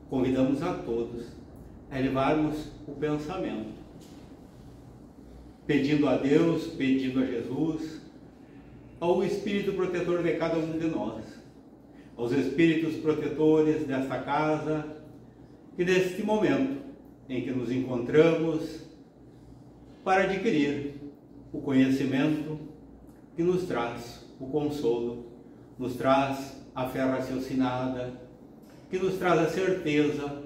convidamos a todos a elevarmos o pensamento, pedindo a Deus, pedindo a Jesus, ao Espírito protetor de cada um de nós, aos Espíritos protetores desta casa, e neste momento em que nos encontramos para adquirir o conhecimento que nos traz o consolo, nos traz a fé raciocinada, que nos traz a certeza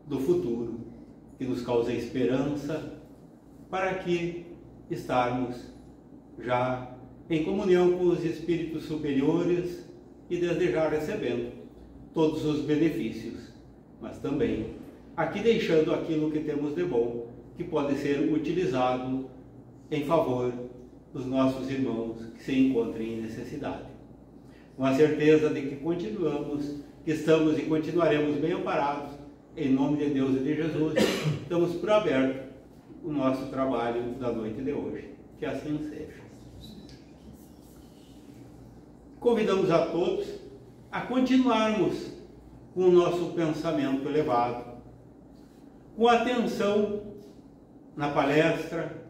do futuro, que nos causa esperança para que estarmos já em comunhão com os espíritos superiores e desde já recebendo todos os benefícios, mas também aqui deixando aquilo que temos de bom, que pode ser utilizado em favor dos nossos irmãos que se encontrem em necessidade. Com a certeza de que continuamos, que estamos e continuaremos bem amparados, em nome de Deus e de Jesus, damos por aberto o nosso trabalho da noite de hoje. Que assim seja. Convidamos a todos a continuarmos com o nosso pensamento elevado, com atenção na palestra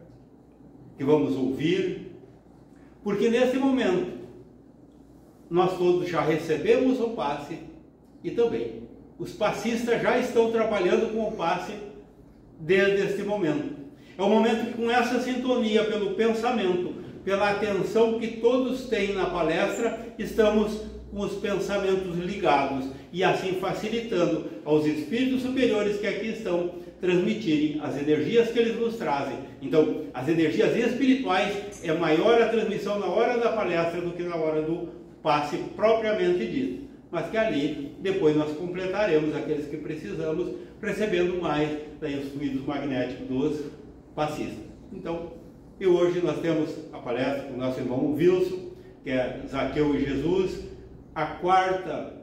que vamos ouvir, porque nesse momento nós todos já recebemos o passe e também os passistas já estão trabalhando com o passe desde este momento. É o momento que, com essa sintonia pelo pensamento, pela atenção que todos têm na palestra, estamos com os pensamentos ligados e assim facilitando aos espíritos superiores que aqui estão transmitirem as energias que eles nos trazem. Então, as energias espirituais, é maior a transmissão na hora da palestra do que na hora do passe propriamente dito, mas que ali depois nós completaremos aqueles que precisamos, recebendo mais daí os fluidos magnéticos dos passistas. Então, e hoje nós temos a palestra com o nosso irmão Wilson, que é Zaqueu e Jesus, a quarta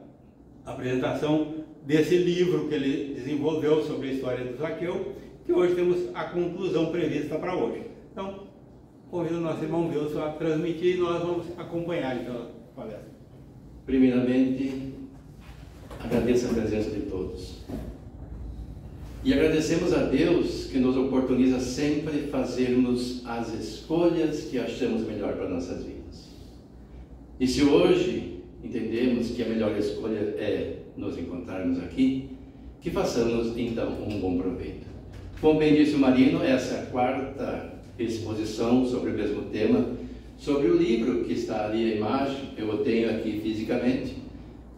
apresentação desse livro que ele desenvolveu sobre a história do Zaqueu, que hoje temos a conclusão prevista para hoje. Então, convido o nosso irmão Wilson a transmitir e nós vamos acompanhar então a palestra. Primeiramente, agradeço a presença de todos. E agradecemos a Deus que nos oportuniza sempre fazermos as escolhas que achamos melhor para nossas vidas. E se hoje entendemos que a melhor escolha é nos encontrarmos aqui, que façamos então um bom proveito. Como bem disse o Marino, essa é a quarta exposição sobre o mesmo tema, sobre o livro que está ali a imagem. Eu o tenho aqui fisicamente,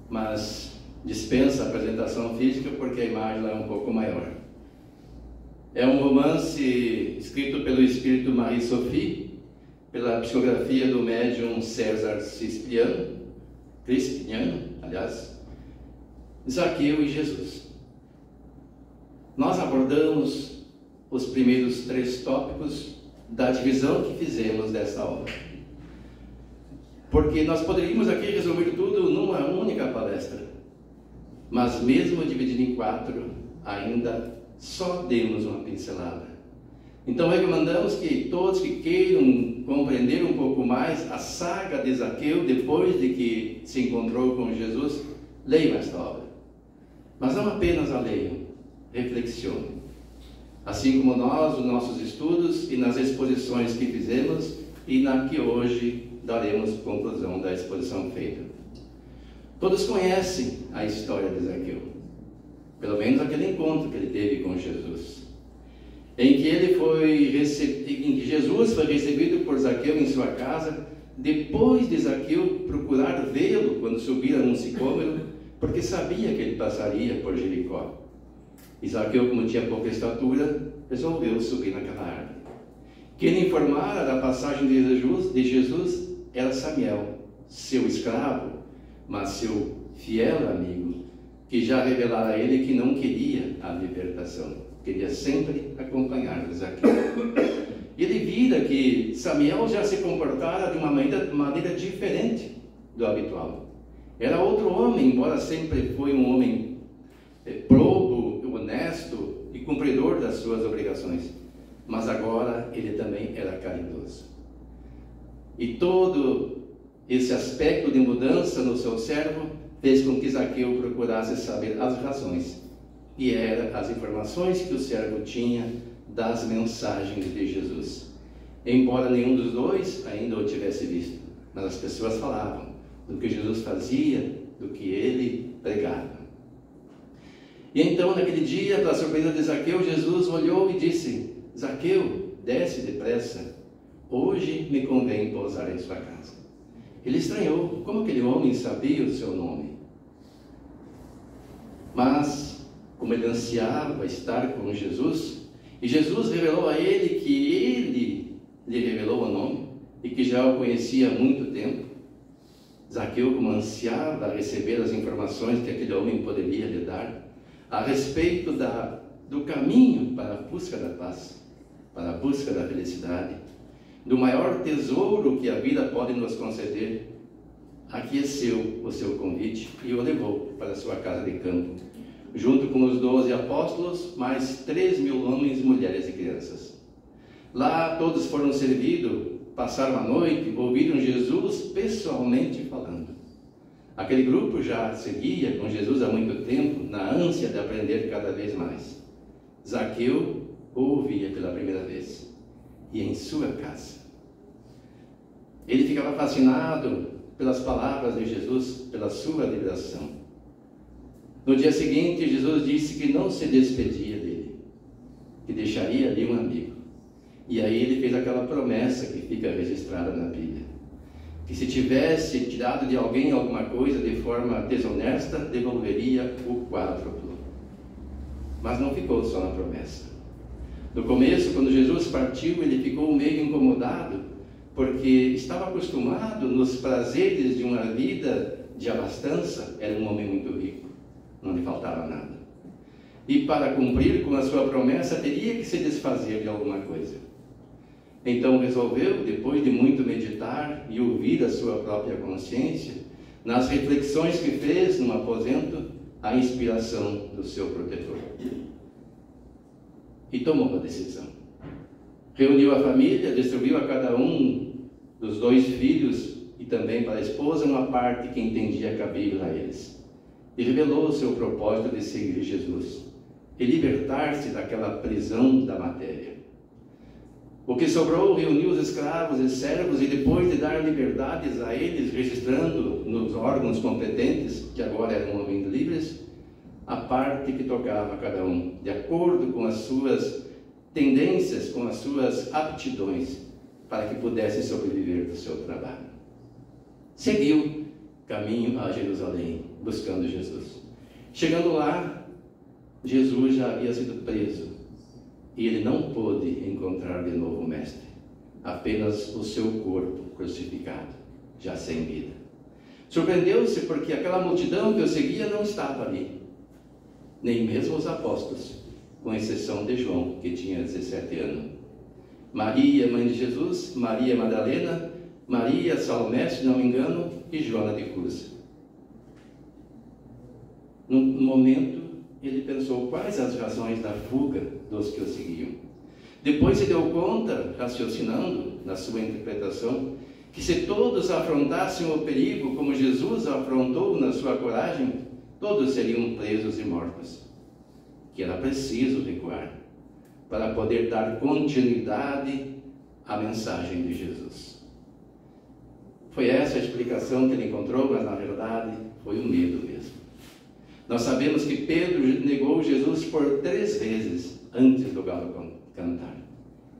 mas dispensa a apresentação física porque a imagem lá é um pouco maior. É um romance escrito pelo espírito Marie-Sophie, pela psicografia do médium César Crispiniano, Zaqueu e Jesus. Nós abordamos os primeiros 3 tópicos da divisão que fizemos desta obra, porque nós poderíamos aqui resumir tudo numa única palestra, mas mesmo dividido em 4, ainda só demos uma pincelada. Então recomendamos que todos que queiram compreender um pouco mais a saga de Zaqueu, depois de que se encontrou com Jesus, leiam esta obra. Mas não apenas a leiam, reflexionem. Assim como nós, os nossos estudos e nas exposições que fizemos e na que hoje daremos conclusão da exposição feita. Todos conhecem a história de Zaqueu, pelo menos aquele encontro que ele teve com Jesus, em que Jesus foi recebido por Zaqueu em sua casa, depois de Zaqueu procurar vê-lo quando subira num sicômoro, porque sabia que ele passaria por Jericó. E Zaqueu, como tinha pouca estatura, resolveu subir naquela árvore. Quem informara da passagem de Jesus era Samuel, seu escravo, mas seu fiel amigo, que já revelara a ele que não queria a libertação, queria sempre acompanhar Zaqueu. Ele vira que Samuel já se comportara de uma maneira diferente do habitual. Era outro homem, embora sempre foi um homem probo, honesto e cumpridor das suas obrigações, mas agora ele também era caridoso. E todo esse aspecto de mudança no seu servo fez com que Zaqueu procurasse saber as razões, e eram as informações que o servo tinha das mensagens de Jesus. Embora nenhum dos dois ainda o tivesse visto, mas as pessoas falavam do que Jesus fazia, do que ele pregava. E então, naquele dia, para a surpresa de Zaqueu, Jesus olhou e disse: Zaqueu, desce depressa, hoje me convém pousar em sua casa. Ele estranhou como aquele homem sabia o seu nome. Mas, como ele ansiava estar com Jesus, e Jesus revelou a ele que ele lhe revelou o nome, e que já o conhecia há muito tempo, Zaqueu, como ansiava receber as informações que aquele homem poderia lhe dar, a respeito do caminho para a busca da paz, para a busca da felicidade, do maior tesouro que a vida pode nos conceder, aqueceu o seu convite e o levou para a sua casa de campo, junto com os 12 apóstolos, mais 3.000 homens, mulheres e crianças. Lá todos foram servidos, passaram a noite, ouviram Jesus pessoalmente falando. Aquele grupo já seguia com Jesus há muito tempo, na ânsia de aprender cada vez mais. Zaqueu o ouvia pela primeira vez, e em sua casa. Ele ficava fascinado pelas palavras de Jesus, pela sua liberação. No dia seguinte, Jesus disse que não se despedia dele, que deixaria ali um amigo. E aí ele fez aquela promessa que fica registrada na Bíblia, que se tivesse tirado de alguém alguma coisa de forma desonesta, devolveria o quádruplo. Mas não ficou só na promessa. No começo, quando Jesus partiu, ele ficou meio incomodado, porque estava acostumado nos prazeres de uma vida de abastança. Era um homem muito rico, não lhe faltava nada. E para cumprir com a sua promessa, teria que se desfazer de alguma coisa. Então resolveu, depois de muito meditar e ouvir a sua própria consciência, nas reflexões que fez no aposento, a inspiração do seu protetor. E tomou uma decisão. Reuniu a família, distribuiu a cada um dos 2 filhos e também para a esposa uma parte que entendia cabível a eles. E revelou o seu propósito de seguir Jesus e libertar-se daquela prisão da matéria. O que sobrou, reuniu os escravos e servos, e depois de dar liberdades a eles, registrando nos órgãos competentes, que agora eram homens livres, a parte que tocava a cada um, de acordo com as suas tendências, com as suas aptidões, para que pudesse sobreviver do seu trabalho. Seguiu caminho a Jerusalém, buscando Jesus. Chegando lá, Jesus já havia sido preso, e ele não pôde encontrar de novo o Mestre, apenas o seu corpo crucificado, já sem vida. Surpreendeu-se porque aquela multidão que o seguia não estava ali, nem mesmo os apóstolos, com exceção de João, que tinha 17 anos. Maria, mãe de Jesus, Maria Madalena, Maria Salomé, se não me engano, e Joana de Cusa. No momento, ele pensou quais as razões da fuga dos que o seguiam. Depois se deu conta, raciocinando na sua interpretação, que se todos afrontassem o perigo como Jesus afrontou na sua coragem, todos seriam presos e mortos. Que era preciso recuar para poder dar continuidade à mensagem de Jesus. Foi essa a explicação que ele encontrou, mas na verdade foi o medo mesmo. Nós sabemos que Pedro negou Jesus por 3 vezes antes do galo cantar.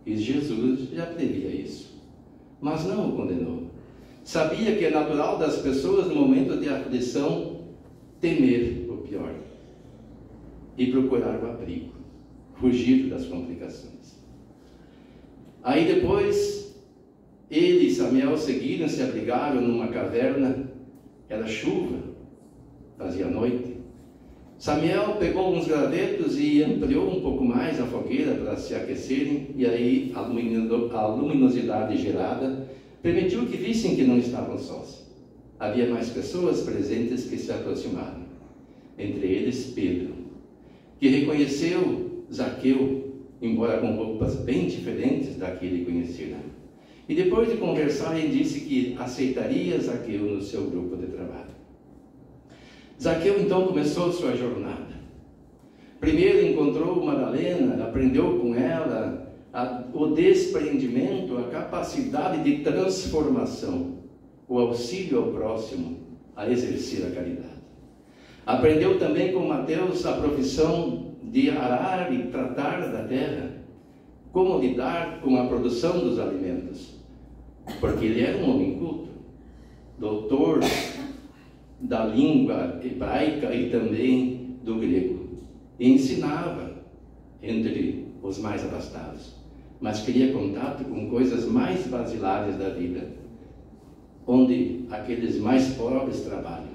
E Jesus já previa isso, mas não o condenou. Sabia que é natural das pessoas no momento de aflição temer o pior e procurar o abrigo, fugir das complicações. Aí depois, ele e Samuel seguiram, se abrigaram numa caverna. Era chuva, fazia noite. Samuel pegou uns gravetos e ampliou um pouco mais a fogueira para se aquecerem, e aí a luminosidade gerada permitiu que vissem que não estavam sós. Havia mais pessoas presentes que se aproximaram, entre eles Pedro, que reconheceu Zaqueu, embora com roupas bem diferentes da que ele conhecia. E depois de conversar, ele disse que aceitaria Zaqueu no seu grupo de trabalho. Zaqueu então começou sua jornada. Primeiro encontrou Madalena, aprendeu com ela o desprendimento, a capacidade de transformação, o auxílio ao próximo, a exercer a caridade. Aprendeu também com Mateus a profissão de arar e tratar da terra, como lidar com a produção dos alimentos, porque ele era um homem culto, doutor da língua hebraica e também do grego, e ensinava entre os mais abastados, mas queria contato com coisas mais basilares da vida, onde aqueles mais pobres trabalham,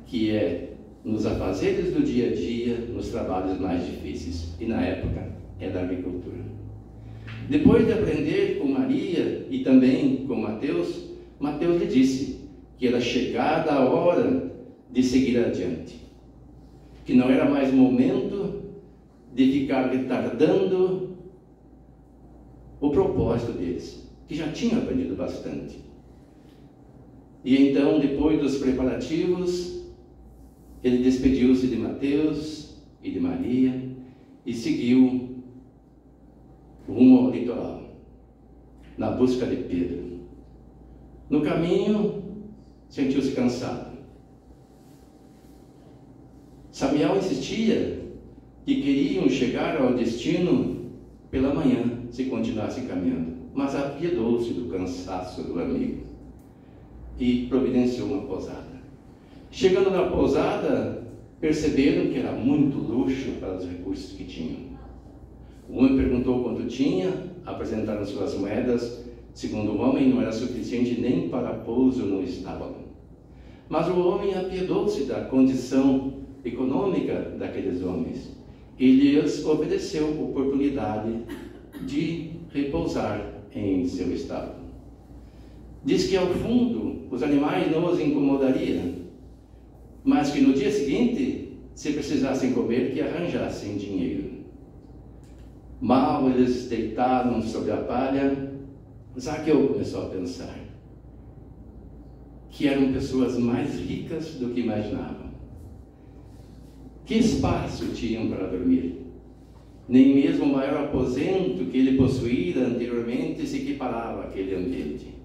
que é nos afazeres do dia a dia, nos trabalhos mais difíceis, e na época é da agricultura. Depois de aprender com Maria e também com Mateus, Mateus lhe disse que era chegada a hora de seguir adiante, que não era mais momento de ficar retardando o propósito deles, que já tinham aprendido bastante. E então, depois dos preparativos, ele despediu-se de Mateus e de Maria e seguiu rumo ao litoral, na busca de Pedro. No caminho, sentiu-se cansado. Samuel insistia que queriam chegar ao destino pela manhã, se continuassem caminhando, mas apiedou-se do cansaço do amigo e providenciou uma pousada. Chegando na pousada, perceberam que era muito luxo para os recursos que tinham. O homem perguntou quanto tinha, apresentaram suas moedas. Segundo o homem, não era suficiente nem para pouso no estábulo. Mas o homem apiedou-se da condição econômica daqueles homens e lhes ofereceu oportunidade de repousar em seu estábulo. Diz que ao fundo os animais não os incomodariam, mas que no dia seguinte, se precisassem comer, que arranjassem dinheiro. Mal eles deitaram sobre a palha, Zaqueu começou a pensar que eram pessoas mais ricas do que imaginavam. Que espaço tinham para dormir? Nem mesmo o maior aposento que ele possuíra anteriormente se equiparava àquele ambiente.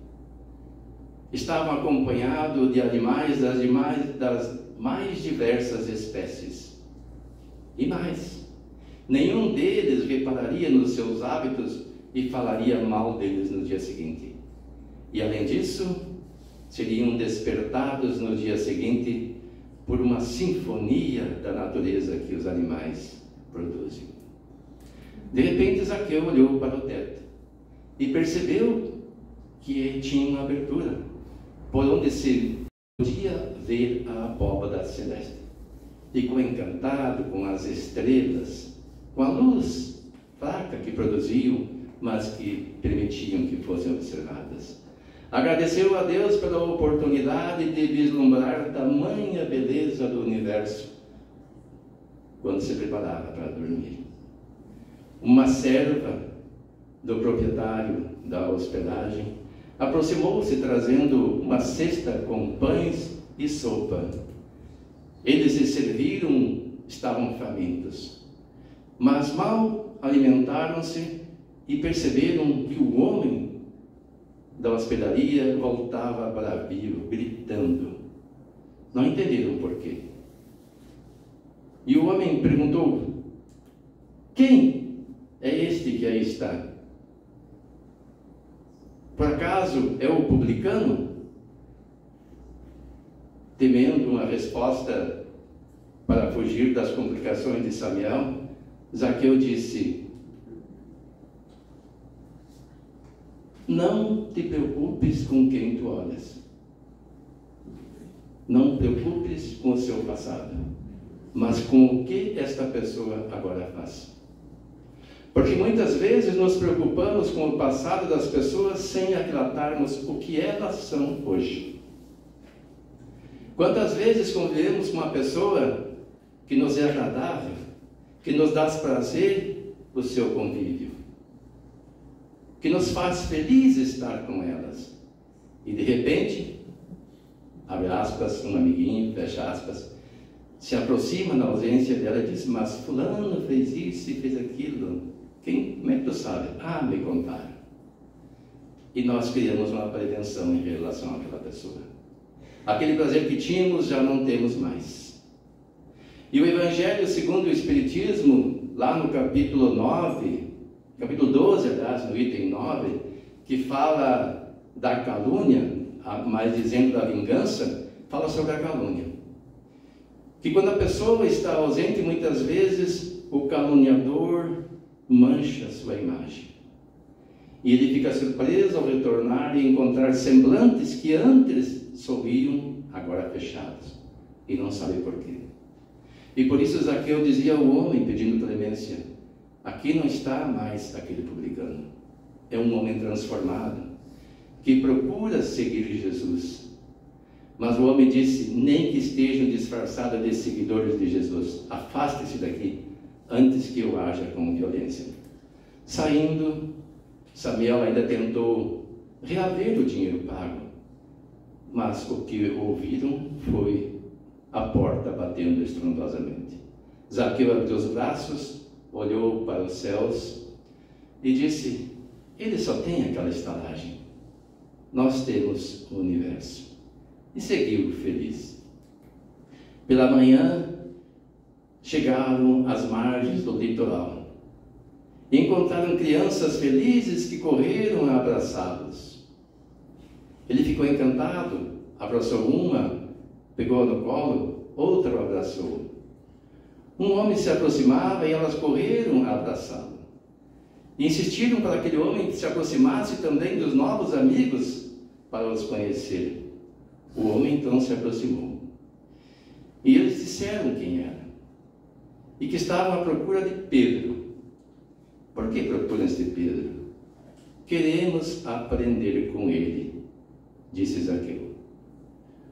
Estavam acompanhados de animais das mais diversas espécies. E mais, nenhum deles repararia nos seus hábitos e falaria mal deles no dia seguinte. E além disso, seriam despertados no dia seguinte por uma sinfonia da natureza que os animais produzem. De repente, Zaqueu olhou para o teto e percebeu que tinha uma abertura, por onde se podia ver a abóbada celeste. Ficou encantado com as estrelas, com a luz fraca que produziam, mas que permitiam que fossem observadas. Agradeceu a Deus pela oportunidade de vislumbrar tamanha beleza do universo quando se preparava para dormir. Uma serva do proprietário da hospedagem aproximou-se trazendo uma cesta com pães e sopa. Eles se serviram, estavam famintos, mas mal alimentaram-se e perceberam que o homem da hospedaria voltava bravio, gritando. Não entenderam por quê. E o homem perguntou: quem é este que aí está? Por acaso é o publicano? Temendo uma resposta para fugir das complicações de Samuel, Zaqueu disse: não te preocupes com quem tu olhas. Não te preocupes com o seu passado, mas com o que esta pessoa agora faz. Porque muitas vezes nos preocupamos com o passado das pessoas sem aquilatarmos o que elas são hoje. Quantas vezes convivemos com uma pessoa que nos é agradável, que nos dá prazer o seu convívio, que nos faz feliz estar com elas, e de repente, abre aspas, um amiguinho, fecha aspas, se aproxima na ausência dela e diz: mas fulano fez isso e fez aquilo. Como é que tu sabe? Ah, me contaram. E nós criamos uma pretensão em relação àquela pessoa. Aquele prazer que tínhamos já não temos mais. E o Evangelho segundo o Espiritismo, lá no capítulo 9, capítulo 12, aliás, no item 9, que fala da calúnia, mas dizendo da vingança, fala sobre a calúnia. Que quando a pessoa está ausente, muitas vezes o caluniador mancha a sua imagem. E ele fica surpreso ao retornar e encontrar semblantes que antes sorriam, agora fechados. E não sabe por quê. E por isso Zaqueu dizia ao homem, pedindo clemência: aqui não está mais aquele publicano. É um homem transformado, que procura seguir Jesus. Mas o homem disse: nem que estejam disfarçados de seguidores de Jesus, afaste-se daqui, antes que eu haja com violência. Saindo, Samuel ainda tentou reaver o dinheiro pago, mas o que ouviram foi a porta batendo estrondosamente. Zaqueu abriu os braços, olhou para os céus e disse: ele só tem aquela estalagem, nós temos o universo. E seguiu feliz. Pela manhã, chegaram às margens do litoral e encontraram crianças felizes que correram a abraçá-los. Ele ficou encantado, abraçou uma, pegou no colo, outra o abraçou. Um homem se aproximava e elas correram a abraçá-lo. E insistiram para aquele homem que se aproximasse também dos novos amigos para os conhecer. O homem então se aproximou. E eles disseram quem era. E que estavam à procura de Pedro. Por que procuram-se de Pedro? Queremos aprender com ele, disse Zaqueu.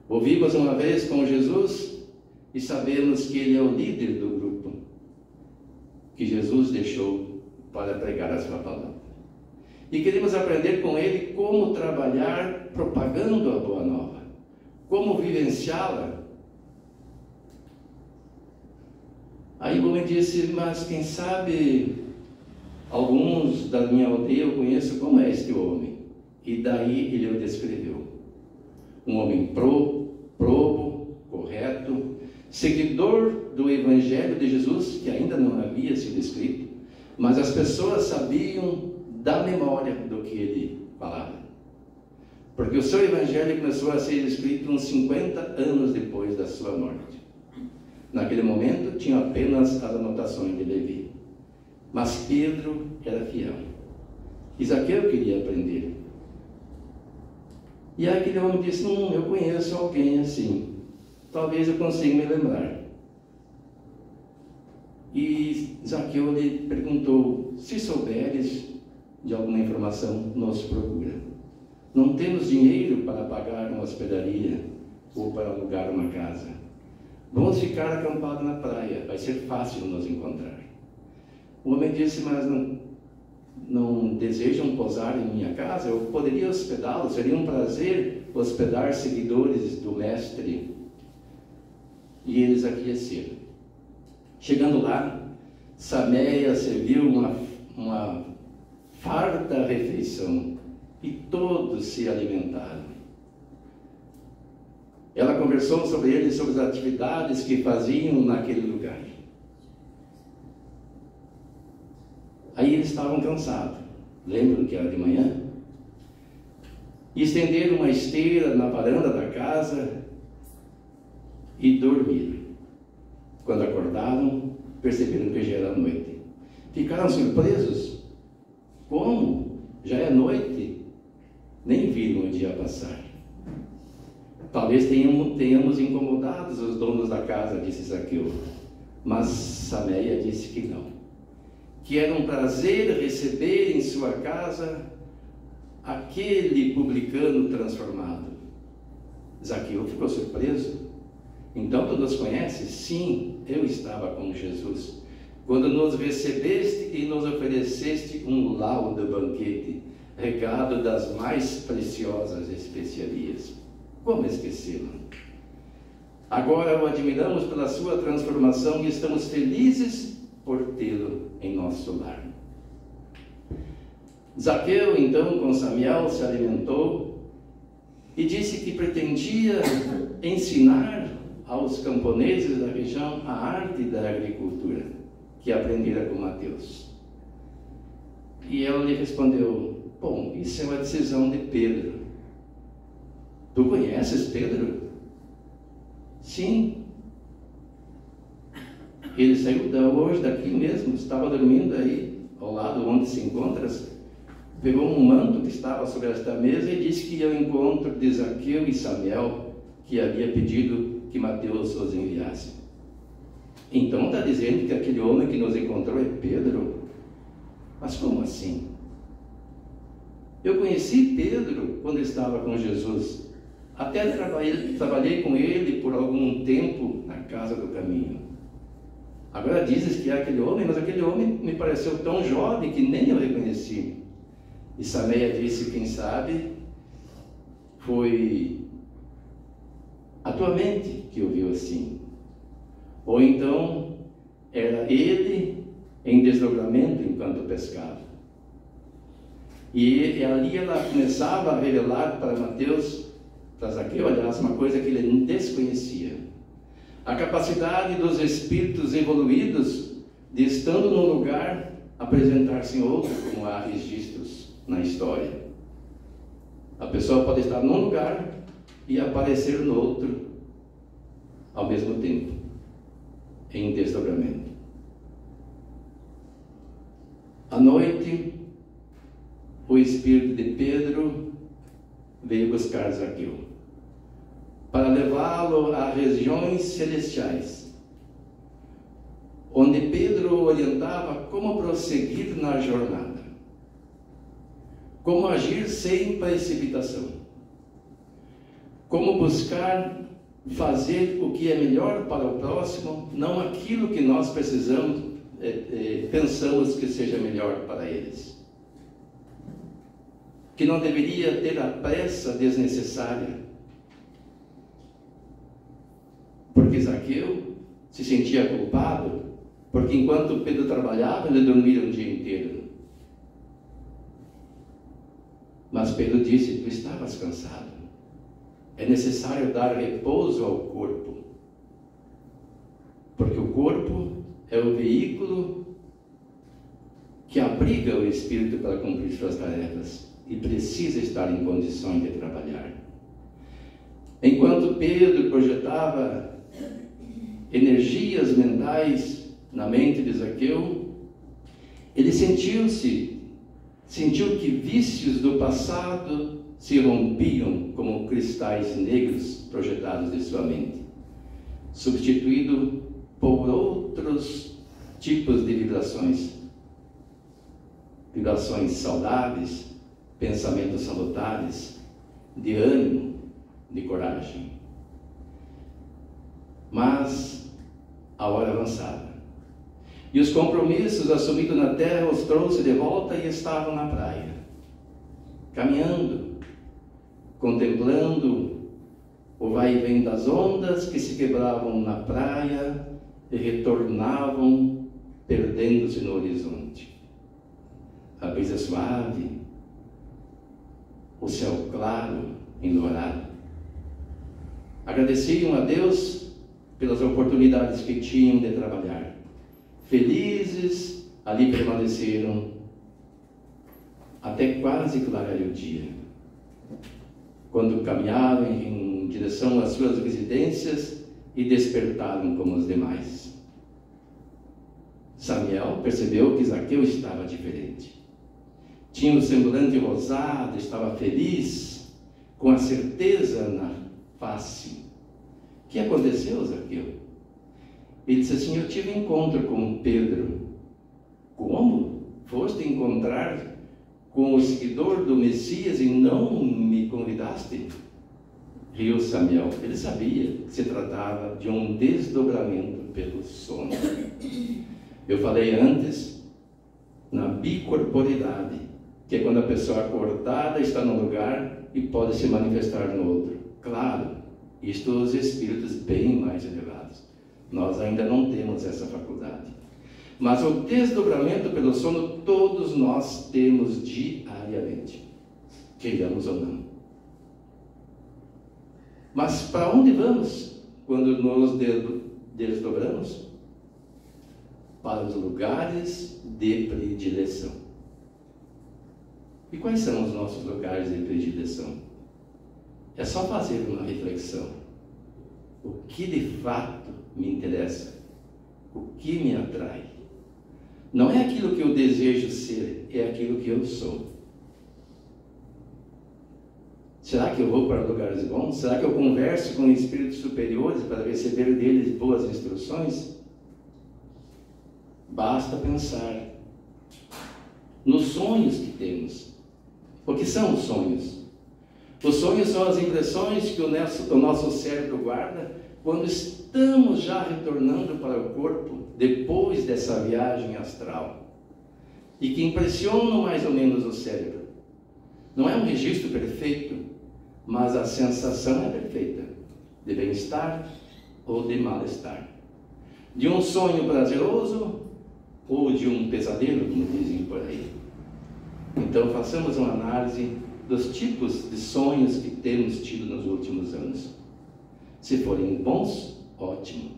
Ouvimos uma vez com Jesus e sabemos que ele é o líder do grupo que Jesus deixou para pregar a sua palavra. E queremos aprender com ele como trabalhar propagando a boa nova, como vivenciá-la. Aí o homem disse: mas quem sabe alguns da minha aldeia eu conheço, como é este homem? E daí ele o descreveu. Um homem probo, correto, seguidor do Evangelho de Jesus, que ainda não havia sido escrito, mas as pessoas sabiam da memória do que ele falava. Porque o seu Evangelho começou a ser escrito uns 50 anos depois da sua morte. Naquele momento tinha apenas as anotações de Levi. Mas Pedro era fiel. Zaqueu queria aprender. E aí aquele homem disse: eu conheço alguém assim. Talvez eu consiga me lembrar. E Zaqueu lhe perguntou: se souberes de alguma informação, nos procura. Não temos dinheiro para pagar uma hospedaria ou para alugar uma casa. Vamos ficar acampados na praia, vai ser fácil nos encontrar. O homem disse: mas não desejam pousar em minha casa? Eu poderia hospedá-los, seria um prazer hospedar seguidores do Mestre. E eles aqueciam. Chegando lá, Sameia serviu uma farta refeição e todos se alimentaram. Ela conversou sobre eles, sobre as atividades que faziam naquele lugar. Aí eles estavam cansados, lembram que era de manhã? E estenderam uma esteira na varanda da casa e dormiram. Quando acordaram, perceberam que já era noite. Ficaram surpresos. Como? Já é noite? Nem viram o dia passar. Talvez tenhamos incomodados os donos da casa, disse Zaqueu. Mas Sameia disse que não. Que era um prazer receber em sua casa aquele publicano transformado. Zaqueu ficou surpreso. Então tu nos conheces? Sim, eu estava com Jesus. Quando nos recebeste e nos ofereceste um laudo banquete, regado das mais preciosas especiarias. Como esquecê-lo? Agora o admiramos pela sua transformação e estamos felizes por tê-lo em nosso lar. Zaqueu, então, com Samiel, se alimentou e disse que pretendia ensinar aos camponeses da região a arte da agricultura, que aprendera com Mateus. E ela lhe respondeu: bom, isso é uma decisão de Pedro. Tu conheces Pedro? Sim. Ele saiu hoje daqui mesmo, estava dormindo aí, ao lado onde se encontras, pegou um manto que estava sobre esta mesa e disse que ia ao encontro de Zaqueu e Samiel, que havia pedido que Mateus os enviasse. Então está dizendo que aquele homem que nos encontrou é Pedro? Mas como assim? Eu conheci Pedro quando estava com Jesus. Até trabalhei com ele por algum tempo na casa do caminho. Agora dizes que é aquele homem, mas aquele homem me pareceu tão jovem que nem eu reconheci. E Sameia disse: quem sabe foi a tua mente que o viu assim. Ou então era ele em desdobramento enquanto pescava. E ali ela começava a revelar para Mateus, para Zaqueu, aliás, uma coisa que ele desconhecia: a capacidade dos espíritos evoluídos de, estando num lugar, apresentar-se em outro, como há registros na história. A pessoa pode estar num lugar e aparecer no outro ao mesmo tempo, em desdobramento. À noite, o espírito de Pedro veio buscar Zaqueu para levá-lo a regiões celestiais, onde Pedro o orientava como prosseguir na jornada, como agir sem precipitação, como buscar fazer o que é melhor para o próximo, não aquilo que nós pensamos que seja melhor para eles. Que não deveria ter a pressa desnecessária, porque Zaqueu se sentia culpado, porque enquanto Pedro trabalhava, ele dormia o dia inteiro. Mas Pedro disse: tu estavas cansado, é necessário dar repouso ao corpo, porque o corpo é o veículo que abriga o espírito para cumprir suas tarefas e precisa estar em condições de trabalhar. Enquanto Pedro projetava energias mentais na mente de Zaqueu, ele sentiu que vícios do passado se rompiam como cristais negros projetados de sua mente, substituído por outros tipos de vibrações saudáveis, pensamentos salutares, de ânimo, de coragem. Mas a hora avançava, e os compromissos assumidos na terra os trouxe de volta e estavam na praia, caminhando, contemplando o vai e vem das ondas que se quebravam na praia e retornavam, perdendo-se no horizonte. A brisa suave, o céu claro, enluarado. Agradeciam a Deus pelas oportunidades que tinham de trabalhar. Felizes, ali permaneceram até quase clarear o dia, quando caminhavam em direção às suas residências e despertaram como os demais. Samiel percebeu que Zaqueu estava diferente. Tinha o semblante rosado, estava feliz, com a certeza na face. O que aconteceu, Zaqueu? Ele disse assim: eu tive encontro com Pedro. Como? Foste encontrar com o seguidor do Messias e não me convidaste? Riu Samiel. Ele sabia que se tratava de um desdobramento pelo sono. Eu falei antes na bicorporidade, que é quando a pessoa acordada está num lugar e pode se manifestar no outro. Claro, Isto os espíritos bem mais elevados. Nós ainda não temos essa faculdade. Mas o desdobramento pelo sono todos nós temos diariamente, queiramos ou não. Mas para onde vamos quando nos desdobramos? Para os lugares de predileção. E quais são os nossos lugares de predileção? É só fazer uma reflexão. O que de fato me interessa? O que me atrai? Não é aquilo que eu desejo ser, é aquilo que eu sou. Será que eu vou para lugares bons? Será que eu converso com espíritos superiores para receber deles boas instruções? Basta pensar nos sonhos que temos. O que são os sonhos? Os sonhos são as impressões que o nosso cérebro guarda quando estamos já retornando para o corpo depois dessa viagem astral e que impressionam mais ou menos o cérebro. Não é um registro perfeito, mas a sensação é perfeita, de bem-estar ou de mal-estar, de um sonho prazeroso ou de um pesadelo, como dizem por aí. Então façamos uma análise dos tipos de sonhos que temos tido nos últimos anos. Se forem bons, ótimo.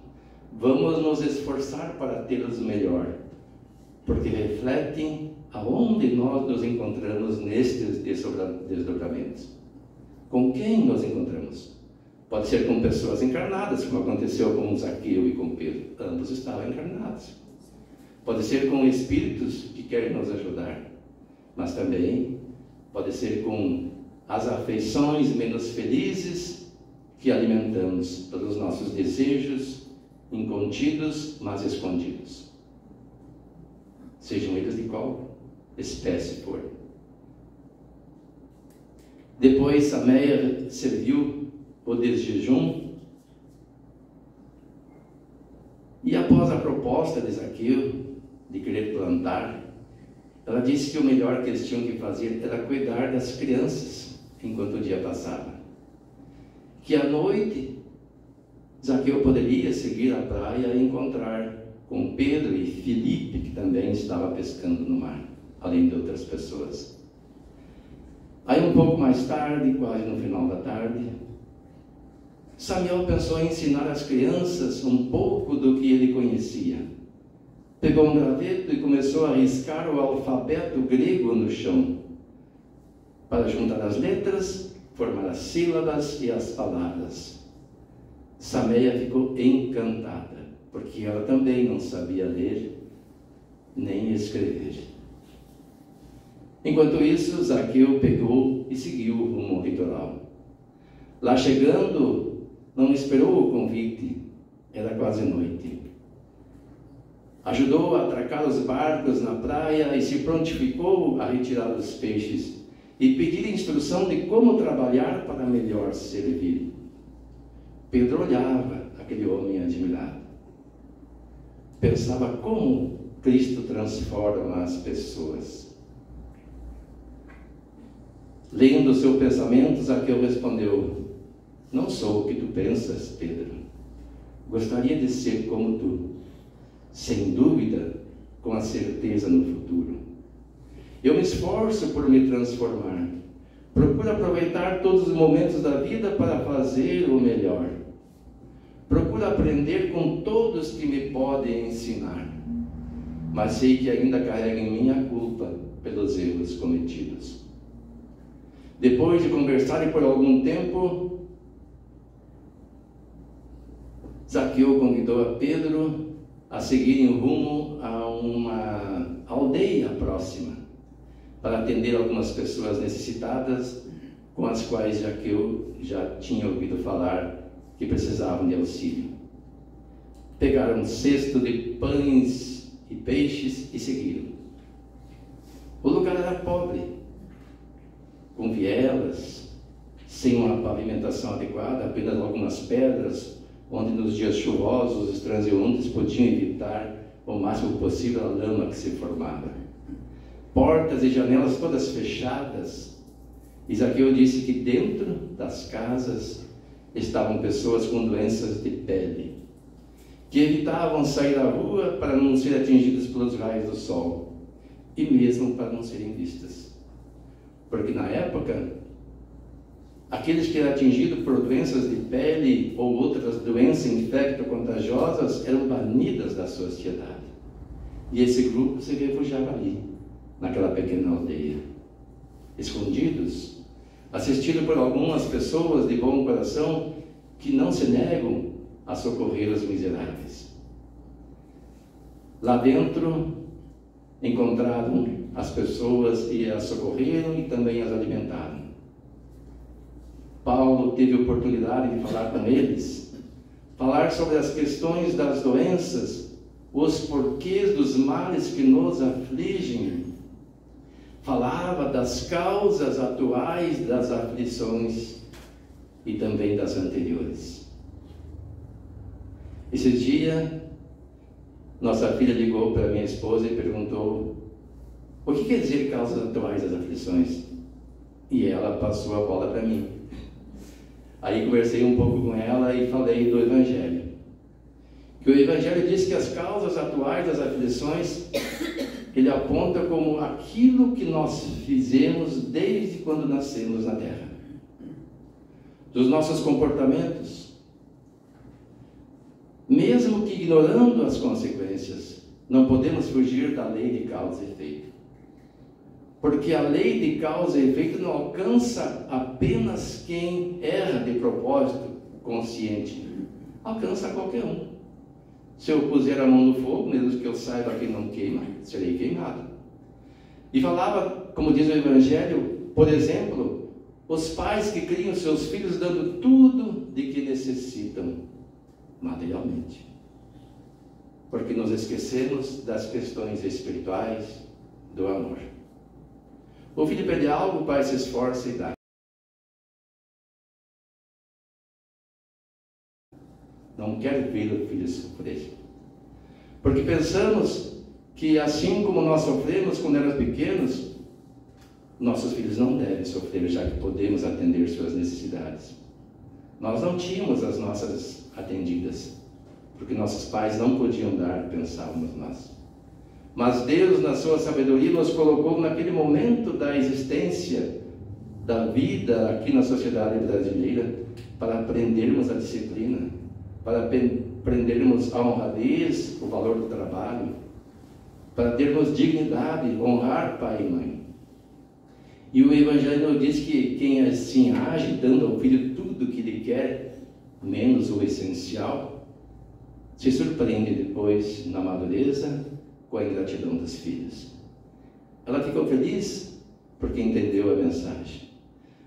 Vamos nos esforçar para tê-los melhor, porque refletem aonde nós nos encontramos nestes desdobramentos. Com quem nos encontramos? Pode ser com pessoas encarnadas, como aconteceu com Zaqueu e com Pedro. Ambos estavam encarnados. Pode ser com espíritos que querem nos ajudar, mas também pode ser com as afeições menos felizes que alimentamos pelos nossos desejos incontidos, mas escondidos. Sejam eles de qual espécie for. Depois Sameia serviu o desjejum e após a proposta de Zaqueu de querer plantar, ela disse que o melhor que eles tinham que fazer era cuidar das crianças enquanto o dia passava. Que à noite Zaqueu poderia seguir a praia e encontrar com Pedro e Filipe, que também estava pescando no mar, além de outras pessoas. Aí um pouco mais tarde, quase no final da tarde, Samuel pensou em ensinar às crianças um pouco do que ele conhecia. Pegou um graveto e começou a riscar o alfabeto grego no chão, para juntar as letras, formar as sílabas e as palavras. Sameia ficou encantada, porque ela também não sabia ler nem escrever. Enquanto isso, Zaqueu pegou e seguiu o rumo ao litoral. Lá chegando, não esperou o convite, era quase noite. Ajudou a atracar os barcos na praia e se prontificou a retirar os peixes e pedir instrução de como trabalhar para melhor servir. Pedro olhava aquele homem admirado. Pensava como Cristo transforma as pessoas. Lendo o seu pensamento, Zaqueu respondeu: não sou o que tu pensas, Pedro. Gostaria de ser como tu, sem dúvida, com a certeza no futuro. Eu me esforço por me transformar. Procuro aproveitar todos os momentos da vida para fazer o melhor. Procuro aprender com todos que me podem ensinar. Mas sei que ainda carrego em mim a culpa pelos erros cometidos. Depois de conversarem por algum tempo, Zaqueu convidou a Pedro a seguirem o rumo a uma aldeia próxima, para atender algumas pessoas necessitadas, com as quais Zaqueu já tinha ouvido falar que precisavam de auxílio. Pegaram um cesto de pães e peixes e seguiram. O lugar era pobre, com vielas, sem uma pavimentação adequada, apenas algumas pedras, onde nos dias chuvosos os transeuntes podiam evitar o máximo possível a lama que se formava. Portas e janelas todas fechadas. E Zaqueu disse que dentro das casas estavam pessoas com doenças de pele, que evitavam sair à rua para não serem atingidas pelos raios do sol, e mesmo para não serem vistas. Porque na época, aqueles que eram atingidos por doenças de pele ou outras doenças infecto-contagiosas eram banidas da sociedade. E esse grupo se refugiava ali, naquela pequena aldeia, escondidos, assistido por algumas pessoas de bom coração que não se negam a socorrer os miseráveis. Lá dentro encontraram as pessoas e as socorreram e também as alimentaram. Paulo teve a oportunidade de falar com eles, falar sobre as questões das doenças, os porquês dos males que nos afligem. Falava das causas atuais das aflições e também das anteriores. Esse dia, nossa filha ligou para minha esposa e perguntou: o que quer dizer causas atuais das aflições? E ela passou a bola para mim. Aí conversei um pouco com ela e falei do Evangelho. Que o Evangelho diz que as causas atuais das aflições, ele aponta como aquilo que nós fizemos desde quando nascemos na terra. Dos nossos comportamentos, mesmo que ignorando as consequências, não podemos fugir da lei de causa e efeito. Porque a lei de causa e efeito não alcança apenas quem erra de propósito consciente, alcança qualquer um. Se eu puser a mão no fogo, mesmo que eu saiba que não queima, serei queimado. E falava, como diz o Evangelho, por exemplo, os pais que criam seus filhos dando tudo de que necessitam materialmente, porque nos esquecemos das questões espirituais do amor. O filho pede algo, o pai se esforça e dá. Não quero ver o filho sofrer, porque pensamos que assim como nós sofremos quando éramos pequenos, nossos filhos não devem sofrer, já que podemos atender suas necessidades. Nós não tínhamos as nossas atendidas, porque nossos pais não podiam dar, pensávamos nós. Mas Deus, na sua sabedoria, nos colocou naquele momento da existência, da vida aqui na sociedade brasileira, para aprendermos a disciplina, para aprendermos a honradez, o valor do trabalho, para termos dignidade, honrar pai e mãe. E o Evangelho nos diz que quem assim age, dando ao filho tudo o que ele quer, menos o essencial, se surpreende depois na madureza com a ingratidão dos filhos. Ela ficou feliz porque entendeu a mensagem.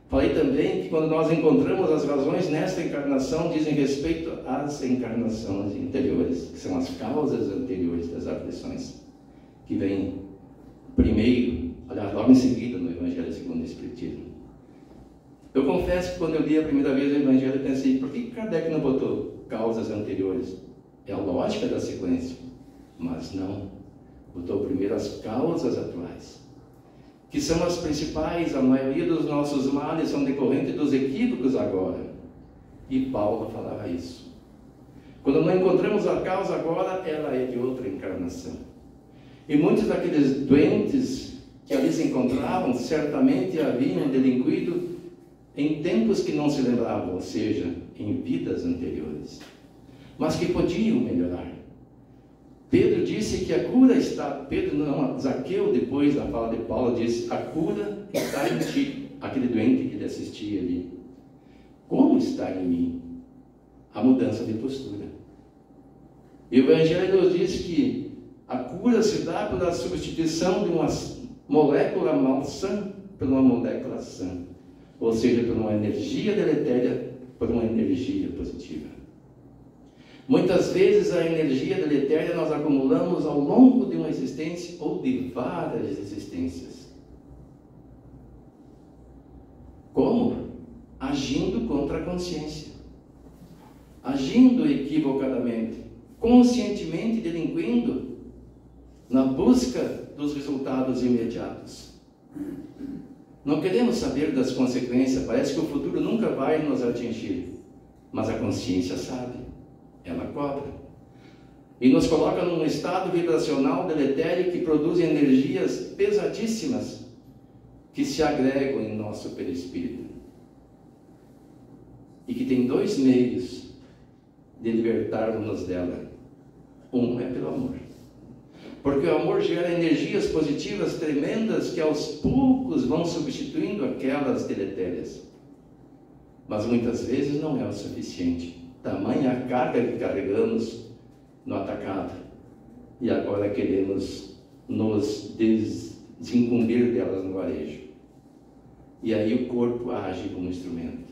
Falei também que quando nós encontramos as razões nesta encarnação, dizem respeito às encarnações anteriores, que são as causas anteriores das aflições, que vêm primeiro, aliás, logo em seguida no Evangelho segundo o Espiritismo. Eu confesso que quando eu li a primeira vez o Evangelho, eu pensei, por que Kardec não botou causas anteriores? É a lógica da sequência, mas não. Botou primeiro as causas atuais, que são as principais. A maioria dos nossos males são decorrentes dos equívocos agora. E Paulo falava isso. Quando não encontramos a causa agora, ela é de outra encarnação. E muitos daqueles doentes que ali se encontravam, certamente haviam delinquido em tempos que não se lembravam, ou seja, em vidas anteriores, mas que podiam melhorar. Pedro disse que a cura está, Zaqueu, depois da fala de Paulo, disse: a cura está em ti, aquele doente que ele assistia ali. Como está em mim? A mudança de postura. E o Evangelho nos diz que a cura se dá pela substituição de uma molécula malsã por uma molécula sã, ou seja, por uma energia deletéria por uma energia positiva. Muitas vezes a energia deletéria nós acumulamos ao longo de uma existência ou de várias existências. Como? Agindo contra a consciência, agindo equivocadamente, conscientemente delinquindo na busca dos resultados imediatos. Não queremos saber das consequências, parece que o futuro nunca vai nos atingir. mas a consciência sabe, ela cobra. E nos coloca num estado vibracional deletério que produz energias pesadíssimas que se agregam em nosso perispírito. E que tem dois meios de libertarmos dela. Um é pelo amor. Porque o amor gera energias positivas tremendas que aos poucos vão substituindo aquelas deletérias. Mas muitas vezes não é o suficiente. Tamanha a carga que carregamos no atacado. E agora queremos nos desincumbir delas no varejo. E aí o corpo age como instrumento.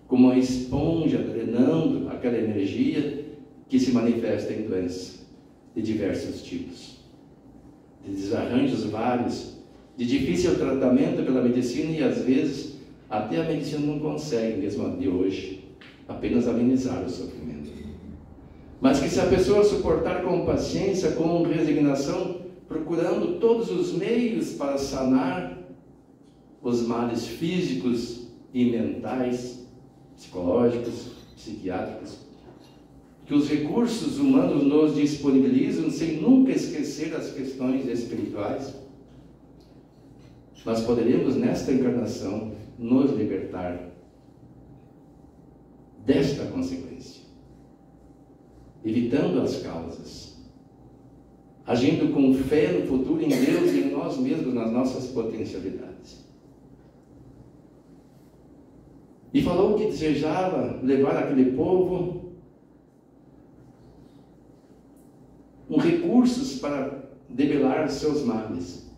Como uma esponja drenando aquela energia que se manifesta em doença de diversos tipos. De desarranjos vários, de difícil tratamento pela medicina e às vezes até a medicina não consegue, mesmo a de hoje, apenas amenizar o sofrimento. Mas que se a pessoa suportar com paciência, com resignação, procurando todos os meios para sanar os males físicos e mentais, psicológicos, psiquiátricos, que os recursos humanos nos disponibilizam sem nunca esquecer as questões espirituais, nós poderemos nesta encarnação nos libertar desta consequência, evitando as causas, agindo com fé no futuro em Deus e em nós mesmos, nas nossas potencialidades. E falou que desejava levar aquele povo recursos para debelar seus males.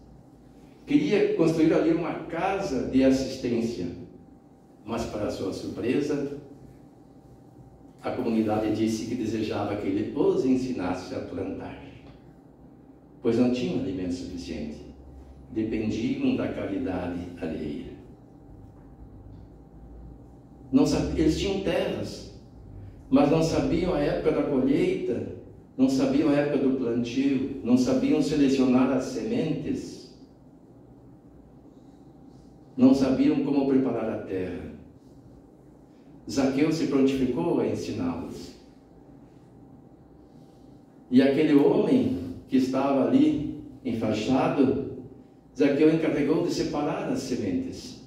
Queria construir ali uma casa de assistência, mas para sua surpresa, a comunidade disse que desejava que ele os ensinasse a plantar, pois não tinham alimento suficiente, dependiam da caridade alheia. Não sabiam, eles tinham terras, mas não sabiam a época da colheita, não sabiam a época do plantio, não sabiam selecionar as sementes, não sabiam como preparar a terra. Zaqueu se prontificou a ensiná-los. E aquele homem que estava ali enfaixado, Zaqueu encarregou de separar as sementes.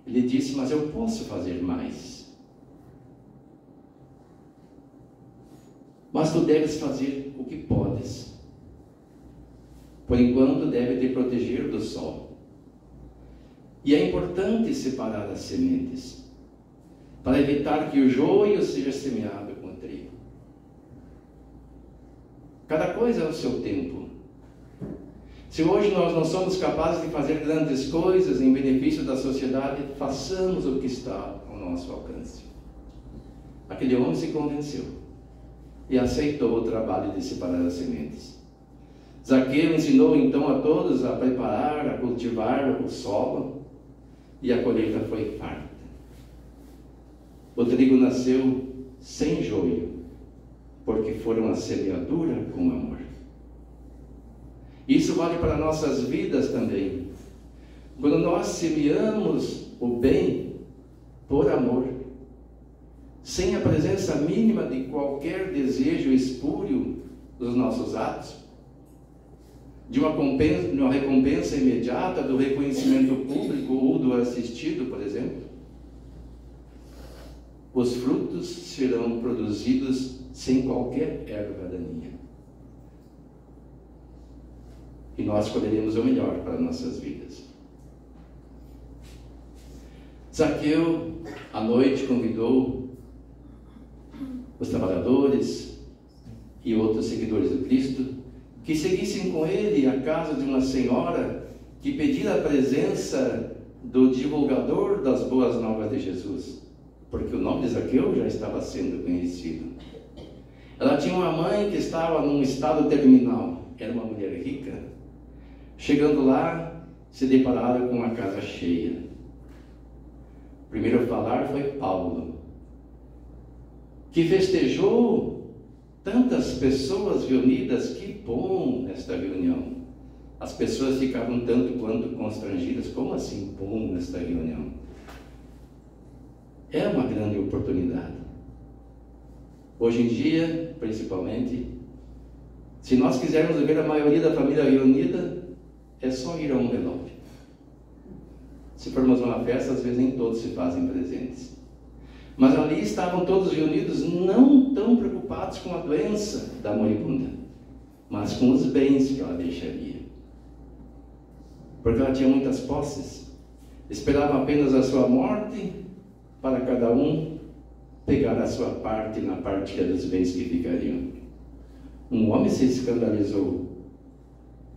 Ele disse: mas eu posso fazer mais. Mas tu deves fazer o que podes. Por enquanto deve te proteger do sol. E é importante separar as sementes, para evitar que o joio seja semeado com o trigo. Cada coisa é o seu tempo. Se hoje nós não somos capazes de fazer grandes coisas em benefício da sociedade, façamos o que está ao nosso alcance. Aquele homem se convenceu e aceitou o trabalho de separar as sementes. Zaqueu ensinou então a todos a preparar, a cultivar o solo, e a colheita foi farta. O trigo nasceu sem joio, porque foram a semeadura com amor. Isso vale para nossas vidas também. Quando nós semeamos o bem por amor, sem a presença mínima de qualquer desejo espúrio dos nossos atos, de uma recompensa imediata, do reconhecimento público ou do assistido, por exemplo, os frutos serão produzidos sem qualquer erva daninha. E nós colheremos o melhor para nossas vidas. Zaqueu, à noite, convidou os trabalhadores e outros seguidores do Cristo que seguissem com ele à casa de uma senhora que pedia a presença do divulgador das boas novas de Jesus, porque o nome de Zaqueu já estava sendo conhecido. Ela tinha uma mãe que estava num estado terminal, era uma mulher rica. Chegando lá, se depararam com a casa cheia. O primeiro a falar foi Paulo, que festejou tantas pessoas reunidas. Que bom esta reunião. As pessoas ficavam tanto quanto constrangidas. Como assim bom nesta reunião? é uma grande oportunidade. Hoje em dia, principalmente, se nós quisermos ver a maioria da família reunida, é só ir a um velório. Se formos uma festa, às vezes nem todos se fazem presentes. Mas ali estavam todos reunidos, não tão preocupados com a doença da moribunda, mas com os bens que ela deixaria. Porque ela tinha muitas posses. Esperavam apenas a sua morte, para cada um pegar a sua parte na partilha dos bens que ficariam. Um homem se escandalizou.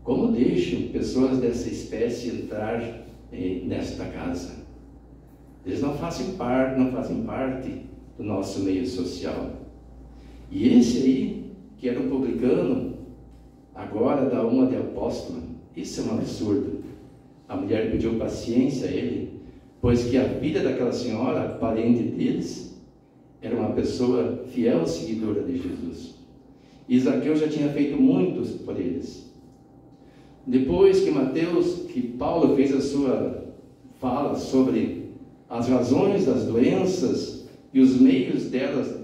Como deixam pessoas dessa espécie entrar nesta casa? Eles não fazem parte do nosso meio social. E esse aí, que era um publicano, agora dá uma de apóstolo. Isso é um absurdo. A mulher pediu paciência a ele, pois que a filha daquela senhora, parente deles, era uma pessoa fiel seguidora de Jesus. E Zaqueu já tinha feito muitos por eles. Depois que Paulo fez a sua fala sobre as razões das doenças e os meios delas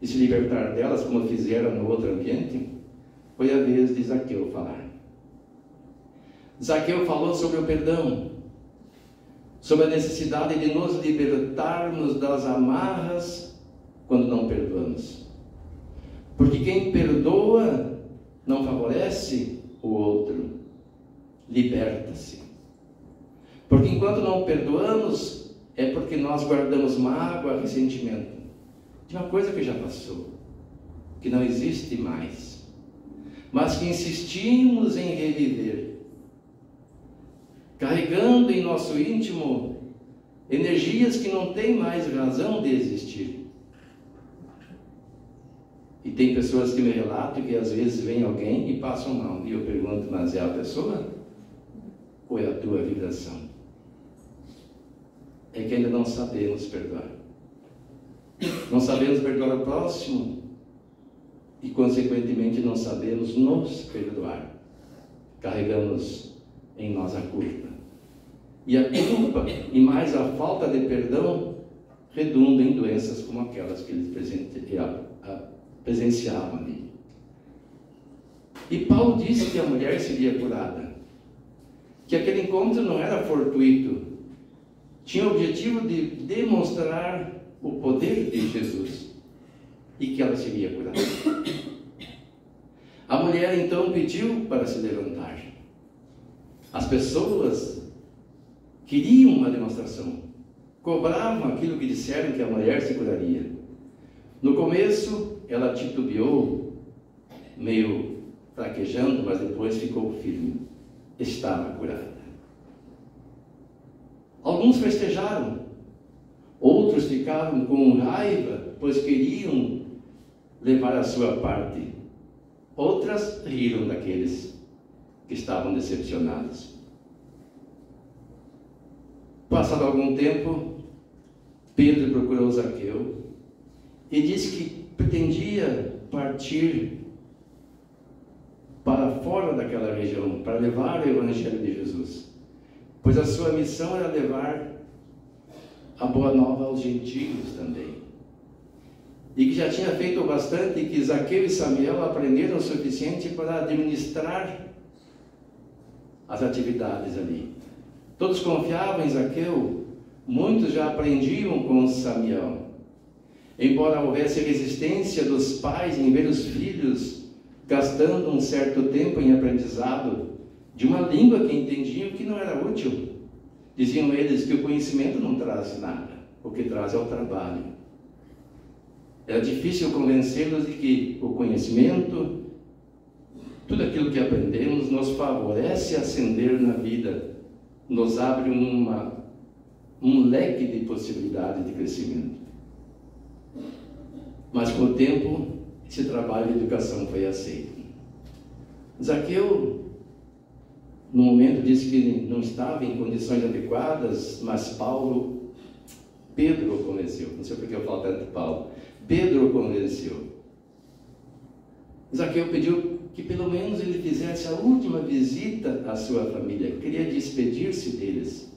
de se libertar delas, como fizeram no outro ambiente, foi a vez de Zaqueu falar. Zaqueu falou sobre o perdão, sobre a necessidade de nos libertarmos das amarras quando não perdoamos. Porque quem perdoa não favorece o outro, liberta-se. Porque enquanto não perdoamos, é porque nós guardamos mágoa, ressentimento de uma coisa que já passou, que não existe mais, mas que insistimos em reviver, carregando em nosso íntimo energias que não têm mais razão de existir. E tem pessoas que me relatam que às vezes vem alguém e passam mal, e eu pergunto, mas é a pessoa ou é a tua vibração? É que ainda não sabemos perdoar. Não sabemos perdoar o próximo e, consequentemente, não sabemos nos perdoar. Carregamos em nós a culpa. E a culpa, e mais a falta de perdão, redundam em doenças como aquelas que eles presenciavam ali. E Paulo disse que a mulher seria curada, que aquele encontro não era fortuito, tinha o objetivo de demonstrar o poder de Jesus e que ela seria curada. A mulher então pediu para se levantar. As pessoas queriam uma demonstração, cobravam aquilo que disseram que a mulher se curaria. No começo ela titubeou, meio fraquejando, mas depois ficou firme. Estava curada. Alguns festejaram, outros ficaram com raiva, pois queriam levar a sua parte. Outras riram daqueles que estavam decepcionados. Passado algum tempo, Pedro procurou Zaqueu e disse que pretendia partir para fora daquela região, para levar o Evangelho de Jesus, pois a sua missão era levar a boa nova aos gentios também, e que já tinha feito bastante, e que Zaqueu e Samuel aprenderam o suficiente para administrar as atividades ali. Todos confiavam em Zaqueu, muitos já aprendiam com Samuel. Embora houvesse resistência dos pais em ver os filhos gastando um certo tempo em aprendizado de uma língua que entendiam que não era útil, diziam eles que o conhecimento não traz nada, o que traz é o trabalho. Era difícil convencê-los de que o conhecimento, tudo aquilo que aprendemos, nos favorece a ascender na vida, nos abre um leque de possibilidades de crescimento. Mas com o tempo, esse trabalho de educação foi aceito. Zaqueu, no momento, disse que não estava em condições adequadas, mas Pedro o convenceu. Não sei porque eu falo tanto de Paulo. Pedro o convenceu. Zaqueu pediu que pelo menos ele fizesse a última visita à sua família. Queria despedir-se deles.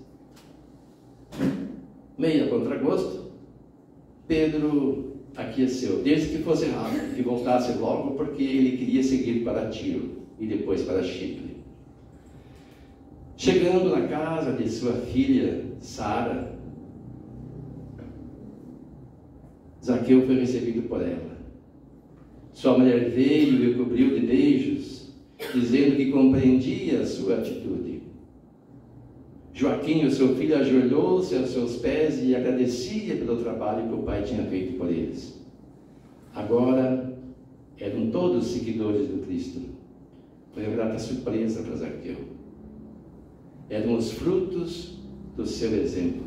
Meio a contragosto, Pedro aqueceu, desde que fosse rápido, que voltasse logo, porque ele queria seguir para Tiro e depois para Chipre. Chegando na casa de sua filha Sara, Zaqueu foi recebido por ela. Sua mulher veio e o cobriu de beijos, dizendo que compreendia a sua atitude. Joaquim, o seu filho, ajoelhou-se aos seus pés e agradecia pelo trabalho que o pai tinha feito por eles. Agora eram todos seguidores do Cristo. Foi uma grata surpresa para Zaqueu. Eram os frutos do seu exemplo.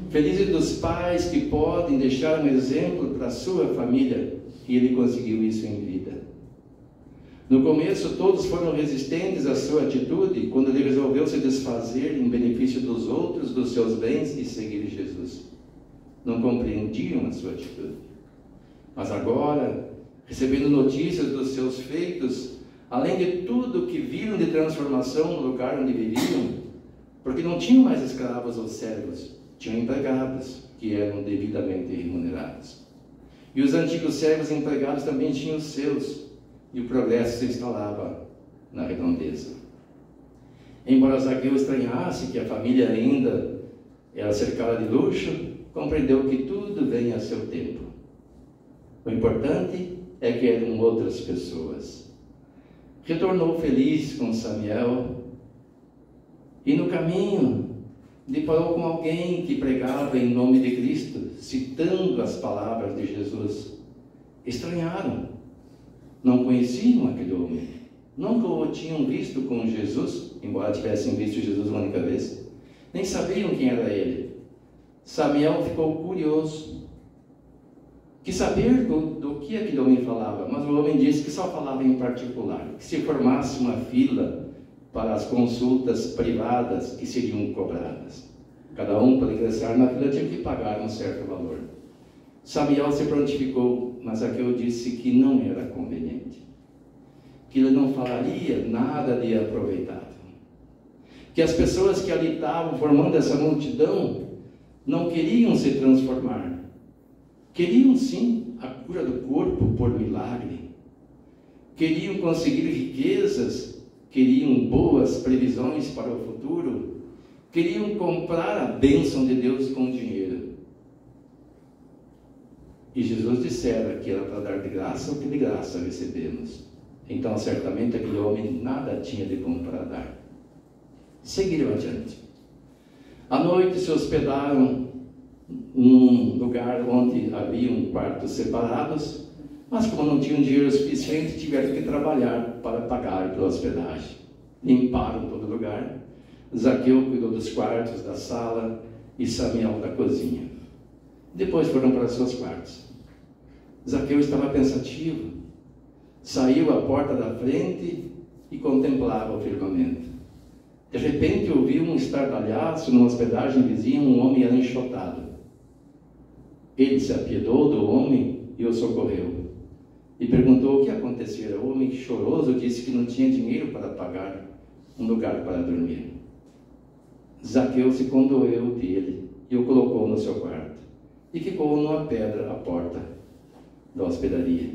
Felizes dos pais que podem deixar um exemplo para a sua família, e ele conseguiu isso em vida. No começo, todos foram resistentes à sua atitude, quando ele resolveu se desfazer em benefício dos outros, dos seus bens, e seguir Jesus. Não compreendiam a sua atitude. Mas agora, recebendo notícias dos seus feitos, além de tudo que viram de transformação no lugar onde viviam, porque não tinham mais escravos ou servos, tinham empregados que eram devidamente remunerados. E os antigos servos empregados também tinham os seus, e o progresso se instalava na redondeza. Embora Zaqueu estranhasse que a família ainda era cercada de luxo, compreendeu que tudo vem a seu tempo. O importante é que eram outras pessoas. Retornou feliz com Samuel, e no caminho deparou com alguém que pregava em nome de Cristo, citando as palavras de Jesus. Estranharam, não conheciam aquele homem, nunca o tinham visto com Jesus, embora tivessem visto Jesus uma única vez, nem sabiam quem era ele. Samuel ficou curioso, quis saber do que aquele homem falava, mas o homem disse que só falava em particular, que se formasse uma fila para as consultas privadas que seriam cobradas. Cada um, para ingressar na fila, tinha que pagar um certo valor. Samuel se prontificou, mas Zaqueu disse que não era conveniente, que ele não falaria nada de aproveitável, que as pessoas que ali estavam formando essa multidão não queriam se transformar, queriam sim a cura do corpo por milagre, queriam conseguir riquezas, queriam boas previsões para o futuro, queriam comprar a bênção de Deus com dinheiro. E Jesus dissera que era para dar de graça o que de graça recebemos. Então, certamente, aquele homem nada tinha de bom para dar. Seguiram adiante. À noite se hospedaram num lugar onde haviam quartos separados, mas como não tinham dinheiro suficiente, tiveram que trabalhar para pagar pela hospedagem. Limparam todo o lugar. Zaqueu cuidou dos quartos, da sala, e Samuel da cozinha. Depois foram para seus quartos. Zaqueu estava pensativo. Saiu à porta da frente e contemplava o firmamento. De repente ouviu um estardalhaço numa hospedagem vizinha, um homem era enxotado. Ele se apiedou do homem e o socorreu. E perguntou o que acontecera. O homem, choroso, disse que não tinha dinheiro para pagar um lugar para dormir. Zaqueu se condoeu dele e o colocou no seu quarto. E ficou numa pedra à porta da hospedaria.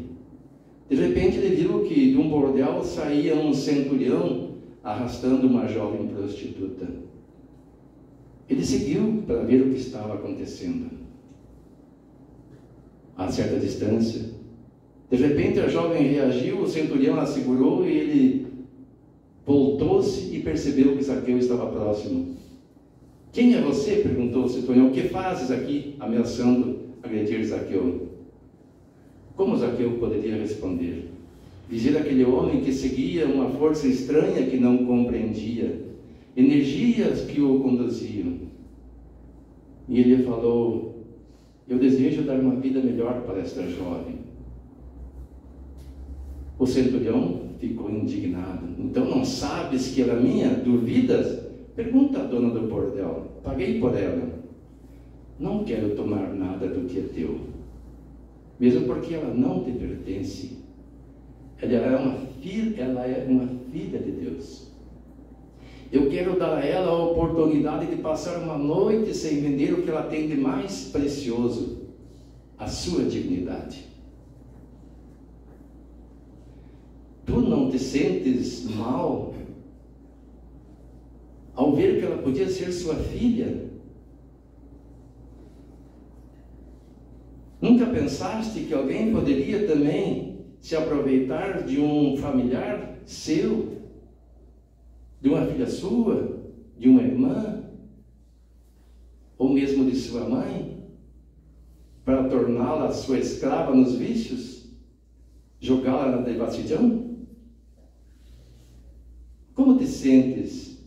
De repente ele viu que de um bordel saía um centurião arrastando uma jovem prostituta. Ele seguiu para ver o que estava acontecendo. A certa distância, de repente a jovem reagiu, o centurião a segurou e ele voltou-se e percebeu que Zaqueu estava próximo. Quem é você? Perguntou o centurião. O que fazes aqui? Ameaçando agredir Zaqueu. Como Zaqueu poderia responder? Dizer aquele homem que seguia uma força estranha que não compreendia, energias que o conduziam. E ele falou: eu desejo dar uma vida melhor para esta jovem. O centurião ficou indignado. Então não sabes que ela é minha? Duvidas? Pergunta à dona do bordel. Paguei por ela. Não quero tomar nada do que é teu, mesmo porque ela não te pertence. Ela é uma filha de Deus. Eu quero dar a ela a oportunidade de passar uma noite sem vender o que ela tem de mais precioso, a sua dignidade. Tu não te sentes mal ao ver que ela podia ser sua filha? Nunca pensaste que alguém poderia também se aproveitar de um familiar seu, de uma filha sua, de uma irmã, ou mesmo de sua mãe, para torná-la sua escrava nos vícios, jogá-la na devassidão? Como te sentes?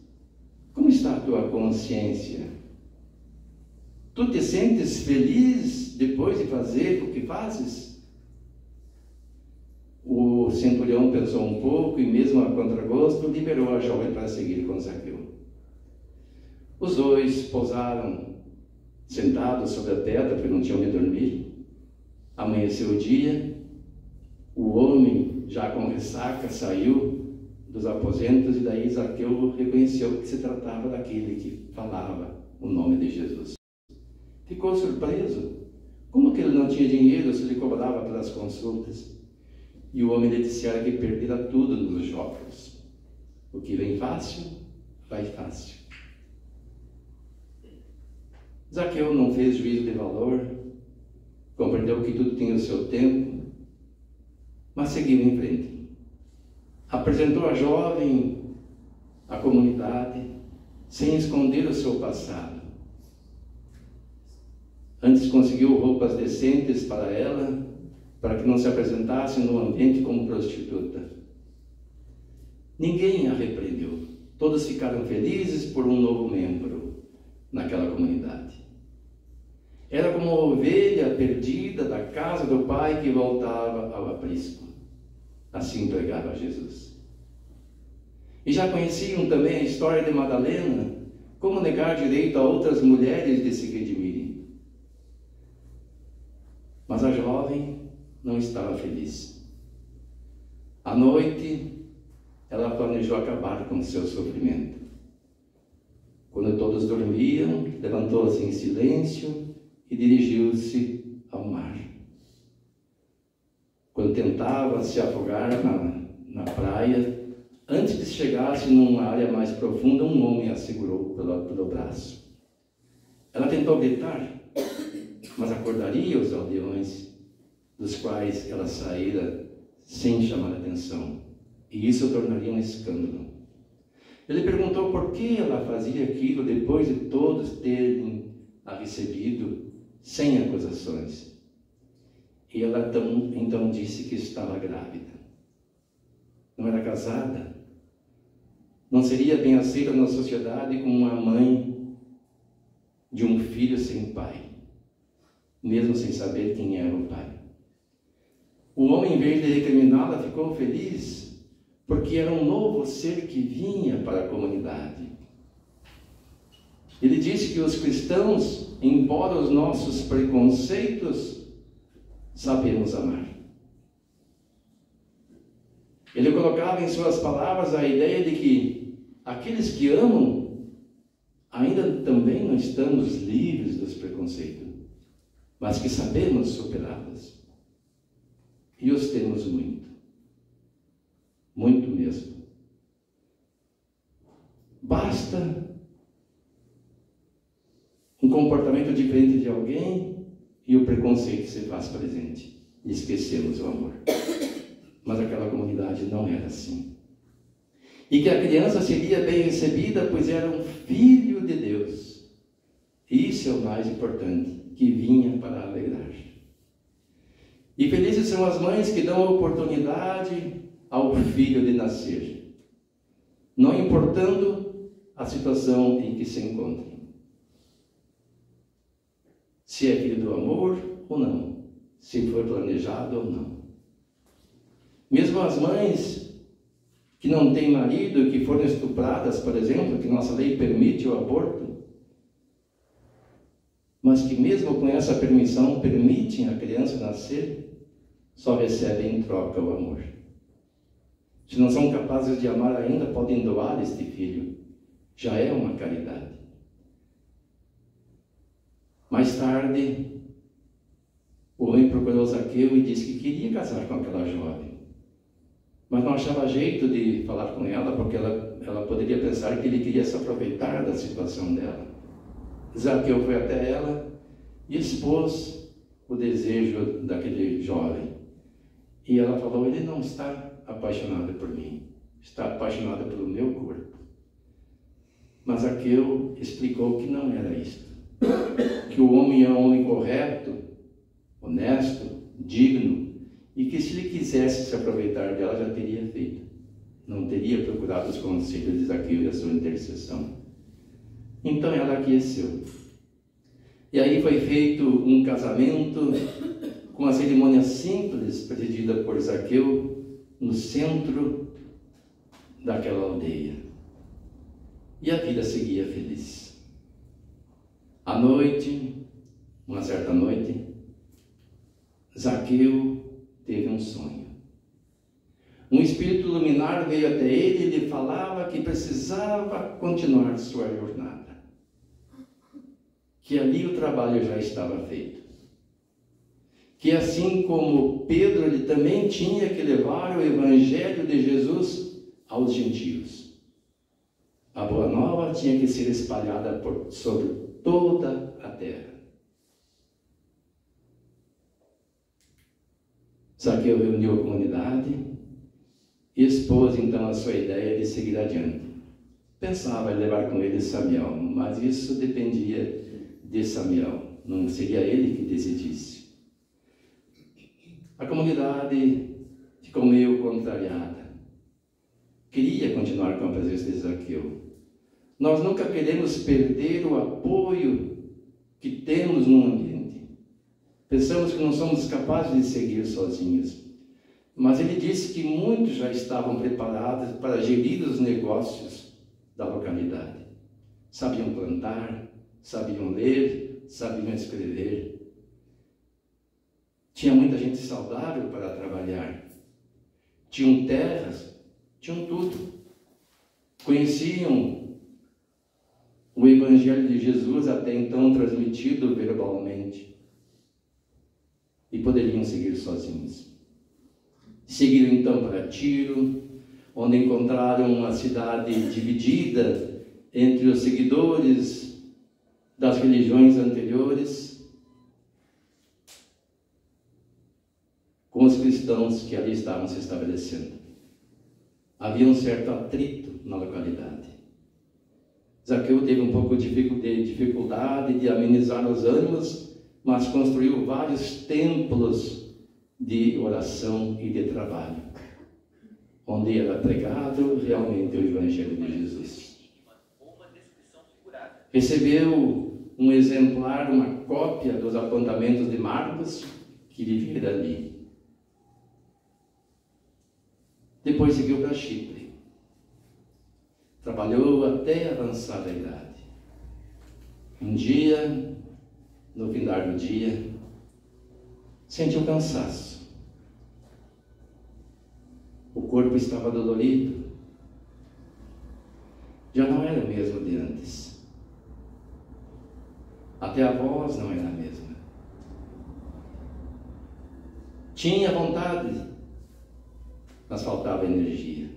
Como está a tua consciência? Tu te sentes feliz depois de fazer o que fazes? O centurião pensou um pouco e, mesmo a contragosto, liberou a jovem para seguir com Zaqueu. Os dois pousaram sentados sobre a pedra, porque não tinham onde dormir. Amanheceu o dia, o homem, já com ressaca, saiu dos aposentos, e daí Zaqueu reconheceu que se tratava daquele que falava o nome de Jesus. Ficou surpreso. Como que ele não tinha dinheiro se ele cobrava pelas consultas? E o homem lhe dissera que perdera tudo nos jogos. O que vem fácil, vai fácil. Zaqueu não fez juízo de valor, compreendeu que tudo tinha o seu tempo, mas seguiu em frente. Apresentou a jovem à comunidade, sem esconder o seu passado. Antes conseguiu roupas decentes para ela, para que não se apresentasse no ambiente como prostituta. Ninguém a repreendeu. Todos ficaram felizes por um novo membro naquela comunidade. Era como uma ovelha perdida da casa do pai que voltava ao aprisco. Assim pregava Jesus. E já conheciam também a história de Madalena, como negar direito a outras mulheres de se redimirem. Mas a jovem não estava feliz. À noite, ela planejou acabar com seu sofrimento. Quando todos dormiam, levantou-se em silêncio e dirigiu-se ao mar. Quando tentava se afogar na praia, antes de chegasse numa área mais profunda, um homem a segurou pelo braço. Ela tentou gritar, mas acordaria os aldeões, dos quais ela saíra sem chamar atenção, e isso tornaria um escândalo. Ele perguntou por que ela fazia aquilo depois de todos terem a recebido sem acusações. E ela então disse que estava grávida. Não era casada. Não seria bem aceita na sociedade como uma mãe de um filho sem pai, mesmo sem saber quem era o pai. O homem, em vez de recriminá-la, ficou feliz, porque era um novo ser que vinha para a comunidade. Ele disse que os cristãos, embora os nossos preconceitos, sabemos amar. Ele colocava em suas palavras a ideia de que aqueles que amam ainda também não estamos livres dos preconceitos, mas que sabemos superá-los. E os temos muito. Muito mesmo. Basta um comportamento diferente de alguém e o preconceito se faz presente. E esquecemos o amor. Mas aquela comunidade não era assim. E que a criança seria bem recebida, pois era um filho de Deus. Isso é o mais importante, que vinha para alegrar. E felizes são as mães que dão a oportunidade ao filho de nascer, não importando a situação em que se encontrem. Se é filho do amor ou não, se foi planejado ou não. Mesmo as mães que não têm marido, que foram estupradas, por exemplo, que nossa lei permite o aborto, mas que mesmo com essa permissão permitem a criança nascer, só recebem em troca o amor. Se não são capazes de amar ainda, podem doar este filho, Já é uma caridade. Mais tarde, o homem procurou Zaqueu e disse que queria casar com aquela jovem, mas não achava jeito de falar com ela, porque ela poderia pensar que ele queria se aproveitar da situação dela. Zaqueu foi até ela e expôs o desejo daquele jovem. E ela falou: ele não está apaixonado por mim, está apaixonado pelo meu corpo. Mas Zaqueu explicou que não era isto, que o homem é um homem correto, honesto, digno, e que se ele quisesse se aproveitar dela, já teria feito. Não teria procurado os conselhos de Zaqueu e a sua intercessão. Então ela aqueceu. E aí foi feito um casamento com a cerimônia simples, presidida por Zaqueu, no centro daquela aldeia. E a vida seguia feliz. À noite, uma certa noite, Zaqueu teve um sonho. Um espírito luminar veio até ele e lhe falava que precisava continuar sua jornada, que ali o trabalho já estava feito, que assim como Pedro, ele também tinha que levar o Evangelho de Jesus aos gentios. A Boa Nova tinha que ser espalhada sobre toda a terra. Zaqueu reuniu a comunidade e expôs então a sua ideia de seguir adiante. Pensava em levar com ele Samuel, mas isso dependia de Samuel, não seria ele que decidisse. A comunidade ficou meio contrariada. Queria continuar com a presença de Zaqueu. Nós nunca queremos perder o apoio que temos no ambiente. Pensamos que não somos capazes de seguir sozinhos. Mas ele disse que muitos já estavam preparados para gerir os negócios da localidade. Sabiam plantar, sabiam ler, sabiam escrever. Tinha muita gente saudável para trabalhar. Tinham terras, tinham tudo. Conheciam o Evangelho de Jesus até então transmitido verbalmente. E poderiam seguir sozinhos. Seguiram então para Tiro, onde encontraram uma cidade dividida entre os seguidores das religiões anteriores com os cristãos que ali estavam se estabelecendo. Havia um certo atrito na localidade. Zaqueu teve um pouco de dificuldade de amenizar os ânimos, mas construiu vários templos de oração e de trabalho, onde era pregado realmente o Evangelho de Jesus. Recebeu um exemplar, uma cópia dos apontamentos de Marcos, que lhe viera ali. Depois seguiu para Chipre. Trabalhou até avançada idade. Um dia, no final do dia, sentiu cansaço. O corpo estava dolorido. Já não era o mesmo de antes. Até a voz não era a mesma. Tinha vontade, mas faltava energia.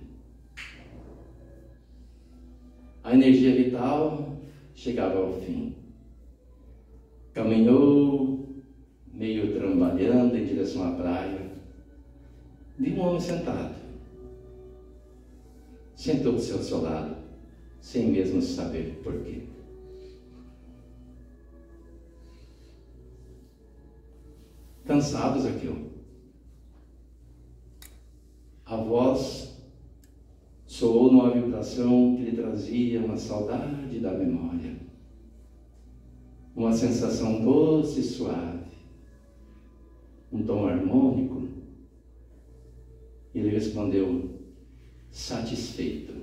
A energia vital chegava ao fim. Caminhou, meio trambalhando em direção à praia. Vi um homem sentado. Sentou-se ao seu lado, sem mesmo saber porquê. Cansado, Zaqueu. A voz soou numa vibração que lhe trazia uma saudade da memória. Uma sensação doce e suave. Um tom harmônico. Ele respondeu: satisfeito.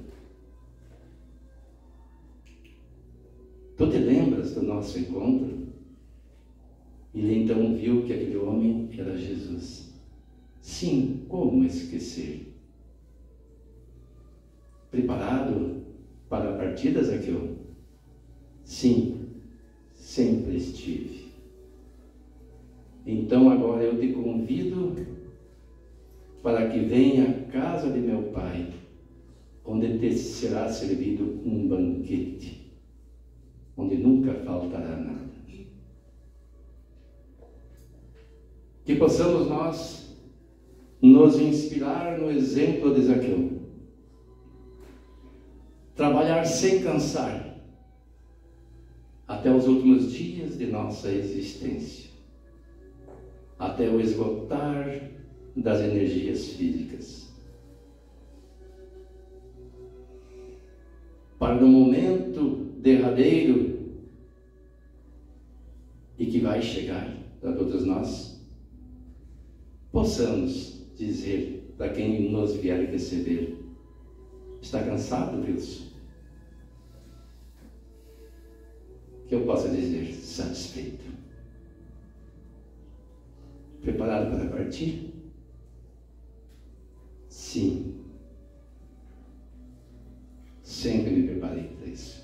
Tu te lembras do nosso encontro? Ele então viu que aquele homem era Jesus. Sim, como esquecer? Preparado para partir partida, Zaqueu? Sim, sempre estive. Então agora eu te convido para que venha à casa de meu Pai, onde te será servido um banquete, onde nunca faltará nada. Que possamos nós nos inspirar no exemplo de Zaqueu. Trabalhar sem cansar até os últimos dias de nossa existência, até o esgotar das energias físicas, para no momento derradeiro e que vai chegar para todos nós, possamos dizer para quem nos vier receber: está cansado, Wilson? Que eu possa dizer: satisfeito. Preparado para partir? Sim. Sempre me preparei para isso.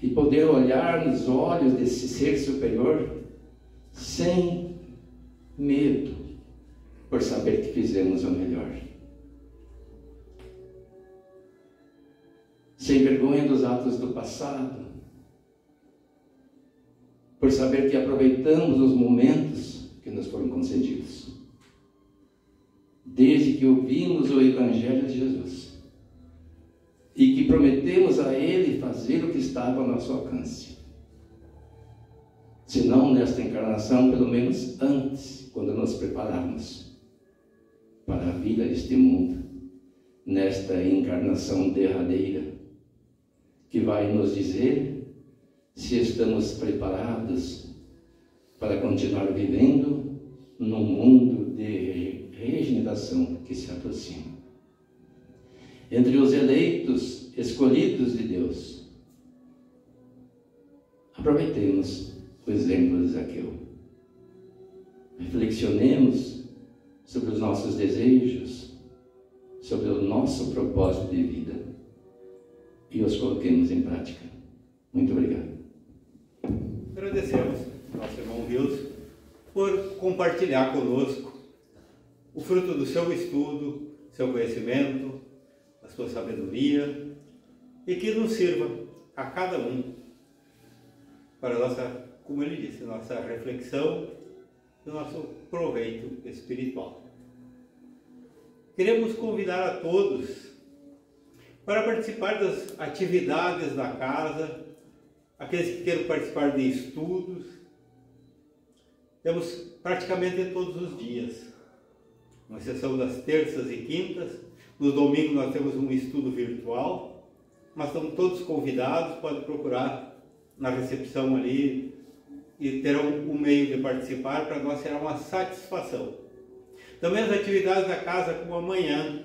E poder olhar nos olhos desse ser superior sem medo, por saber que fizemos o melhor. Sem vergonha dos atos do passado, por saber que aproveitamos os momentos que nos foram concedidos, desde que ouvimos o Evangelho de Jesus e que prometemos a Ele fazer o que estava ao nosso alcance. Se não nesta encarnação, pelo menos antes, quando nos prepararmos para a vida deste mundo, nesta encarnação derradeira, que vai nos dizer se estamos preparados para continuar vivendo num mundo de regeneração que se aproxima. Entre os eleitos, escolhidos de Deus, aproveitemos o exemplo de Zaqueu. Reflexionemos sobre os nossos desejos, sobre o nosso propósito de vida e os coloquemos em prática. Muito obrigado. Agradecemos nosso irmão Wilson por compartilhar conosco o fruto do seu estudo, seu conhecimento, a sua sabedoria, e que nos sirva a cada um para a nossa, como ele disse, nossa reflexão e nosso proveito espiritual. Queremos convidar a todos para participar das atividades da casa, aqueles que queiram participar de estudos. Temos praticamente todos os dias, com exceção das terças e quintas. No domingo nós temos um estudo virtual, mas estão todos convidados, podem procurar na recepção ali e terão um meio de participar. Para nós será uma satisfação. Também as atividades da casa, como amanhã,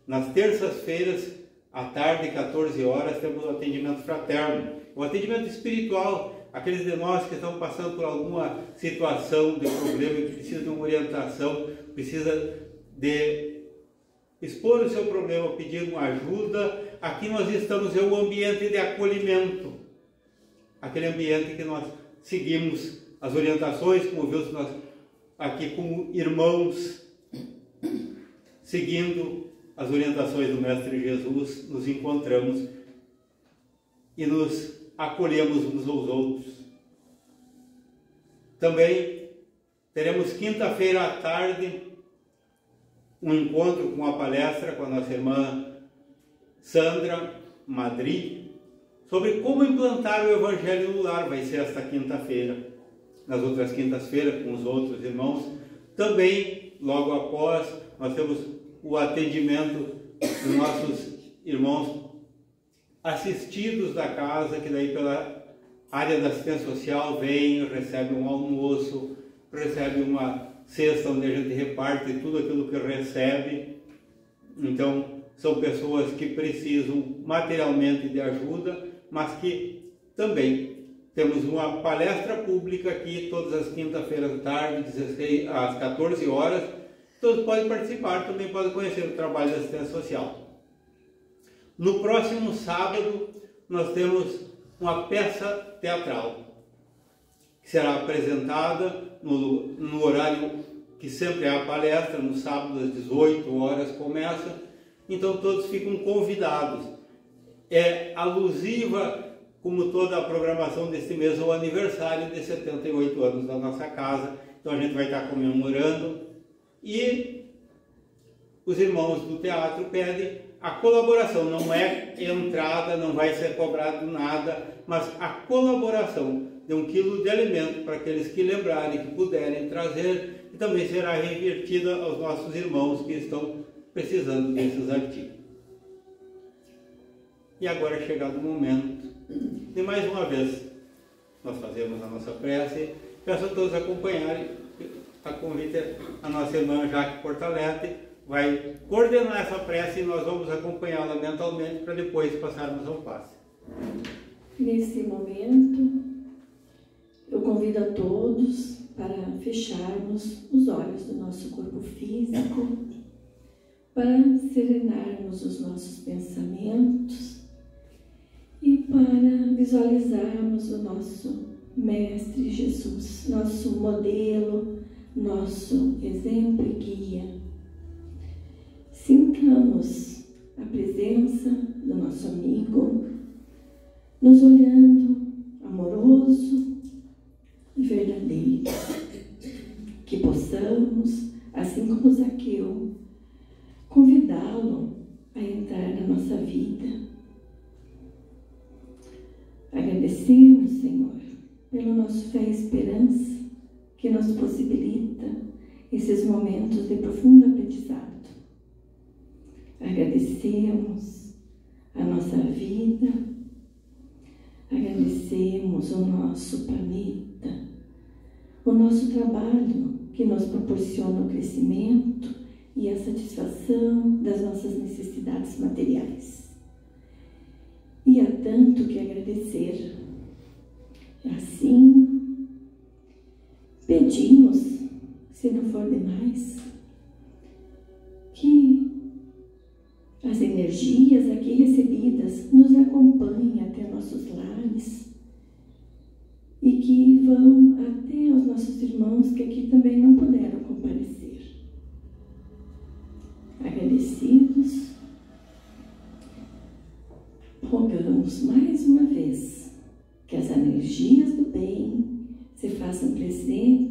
nas terças-feiras, à tarde, 14 horas, temos o atendimento fraterno, o atendimento espiritual, aqueles de nós que estão passando por alguma situação de problema e que precisam de uma orientação, precisa de expor o seu problema, pedir uma ajuda. Aqui nós estamos em um ambiente de acolhimento, aquele ambiente que nós seguimos as orientações, como viu nós aqui como irmãos, seguindo as orientações do Mestre Jesus, nos encontramos e nos acolhemos uns aos outros. Também teremos quinta-feira à tarde um encontro com a palestra com a nossa irmã Sandra Madri sobre como implantar o Evangelho no lar. Vai ser esta quinta-feira. Nas outras quintas-feiras, com os outros irmãos, também logo após nós temos o atendimento dos nossos irmãos assistidos da casa, que daí pela área da assistência social vem, recebe um almoço, recebe uma cesta onde a gente reparte tudo aquilo que recebe. Então são pessoas que precisam materialmente de ajuda, mas que também temos uma palestra pública aqui todas as quintas-feiras à tarde, às 14 horas. Todos podem participar, também podem conhecer o trabalho da assistência social. No próximo sábado, nós temos uma peça teatral, que será apresentada no horário que sempre é a palestra, no sábado às 18 horas começa, então todos ficam convidados. É alusiva, como toda a programação deste mês, ao aniversário de 78 anos da nossa casa, então a gente vai estar comemorando, e os irmãos do teatro pedem a colaboração, não é entrada, não vai ser cobrado nada, mas a colaboração de 1 quilo de alimento para aqueles que lembrarem, que puderem trazer, e também será revertida aos nossos irmãos que estão precisando desses artigos. E agora é chegado o momento de mais uma vez nós fazemos a nossa prece. Peço a todos acompanharem, a convite a nossa irmã Jaque Portalete vai coordenar essa prece e nós vamos acompanhá-la mentalmente para depois passarmos ao passe. Nesse momento, eu convido a todos para fecharmos os olhos do nosso corpo físico, para serenarmos os nossos pensamentos e para visualizarmos o nosso Mestre Jesus, nosso modelo, nosso exemplo e guia. Sintamos a presença do nosso amigo, nos olhando amoroso e verdadeiro. Que possamos, assim como Zaqueu, convidá-lo a entrar na nossa vida. Agradecemos, Senhor, pelo nosso fé e esperança que nos possibilita esses momentos de profundo aprendizado. Agradecemos a nossa vida, agradecemos o nosso planeta, o nosso trabalho que nos proporciona o crescimento e a satisfação das nossas necessidades materiais. E há tanto que agradecer. Assim, pedimos, se não for demais, que as energias aqui recebidas nos acompanhem até nossos lares e que vão até os nossos irmãos que aqui também não puderam comparecer. Agradecidos, rogamos mais uma vez que as energias do bem se façam presentes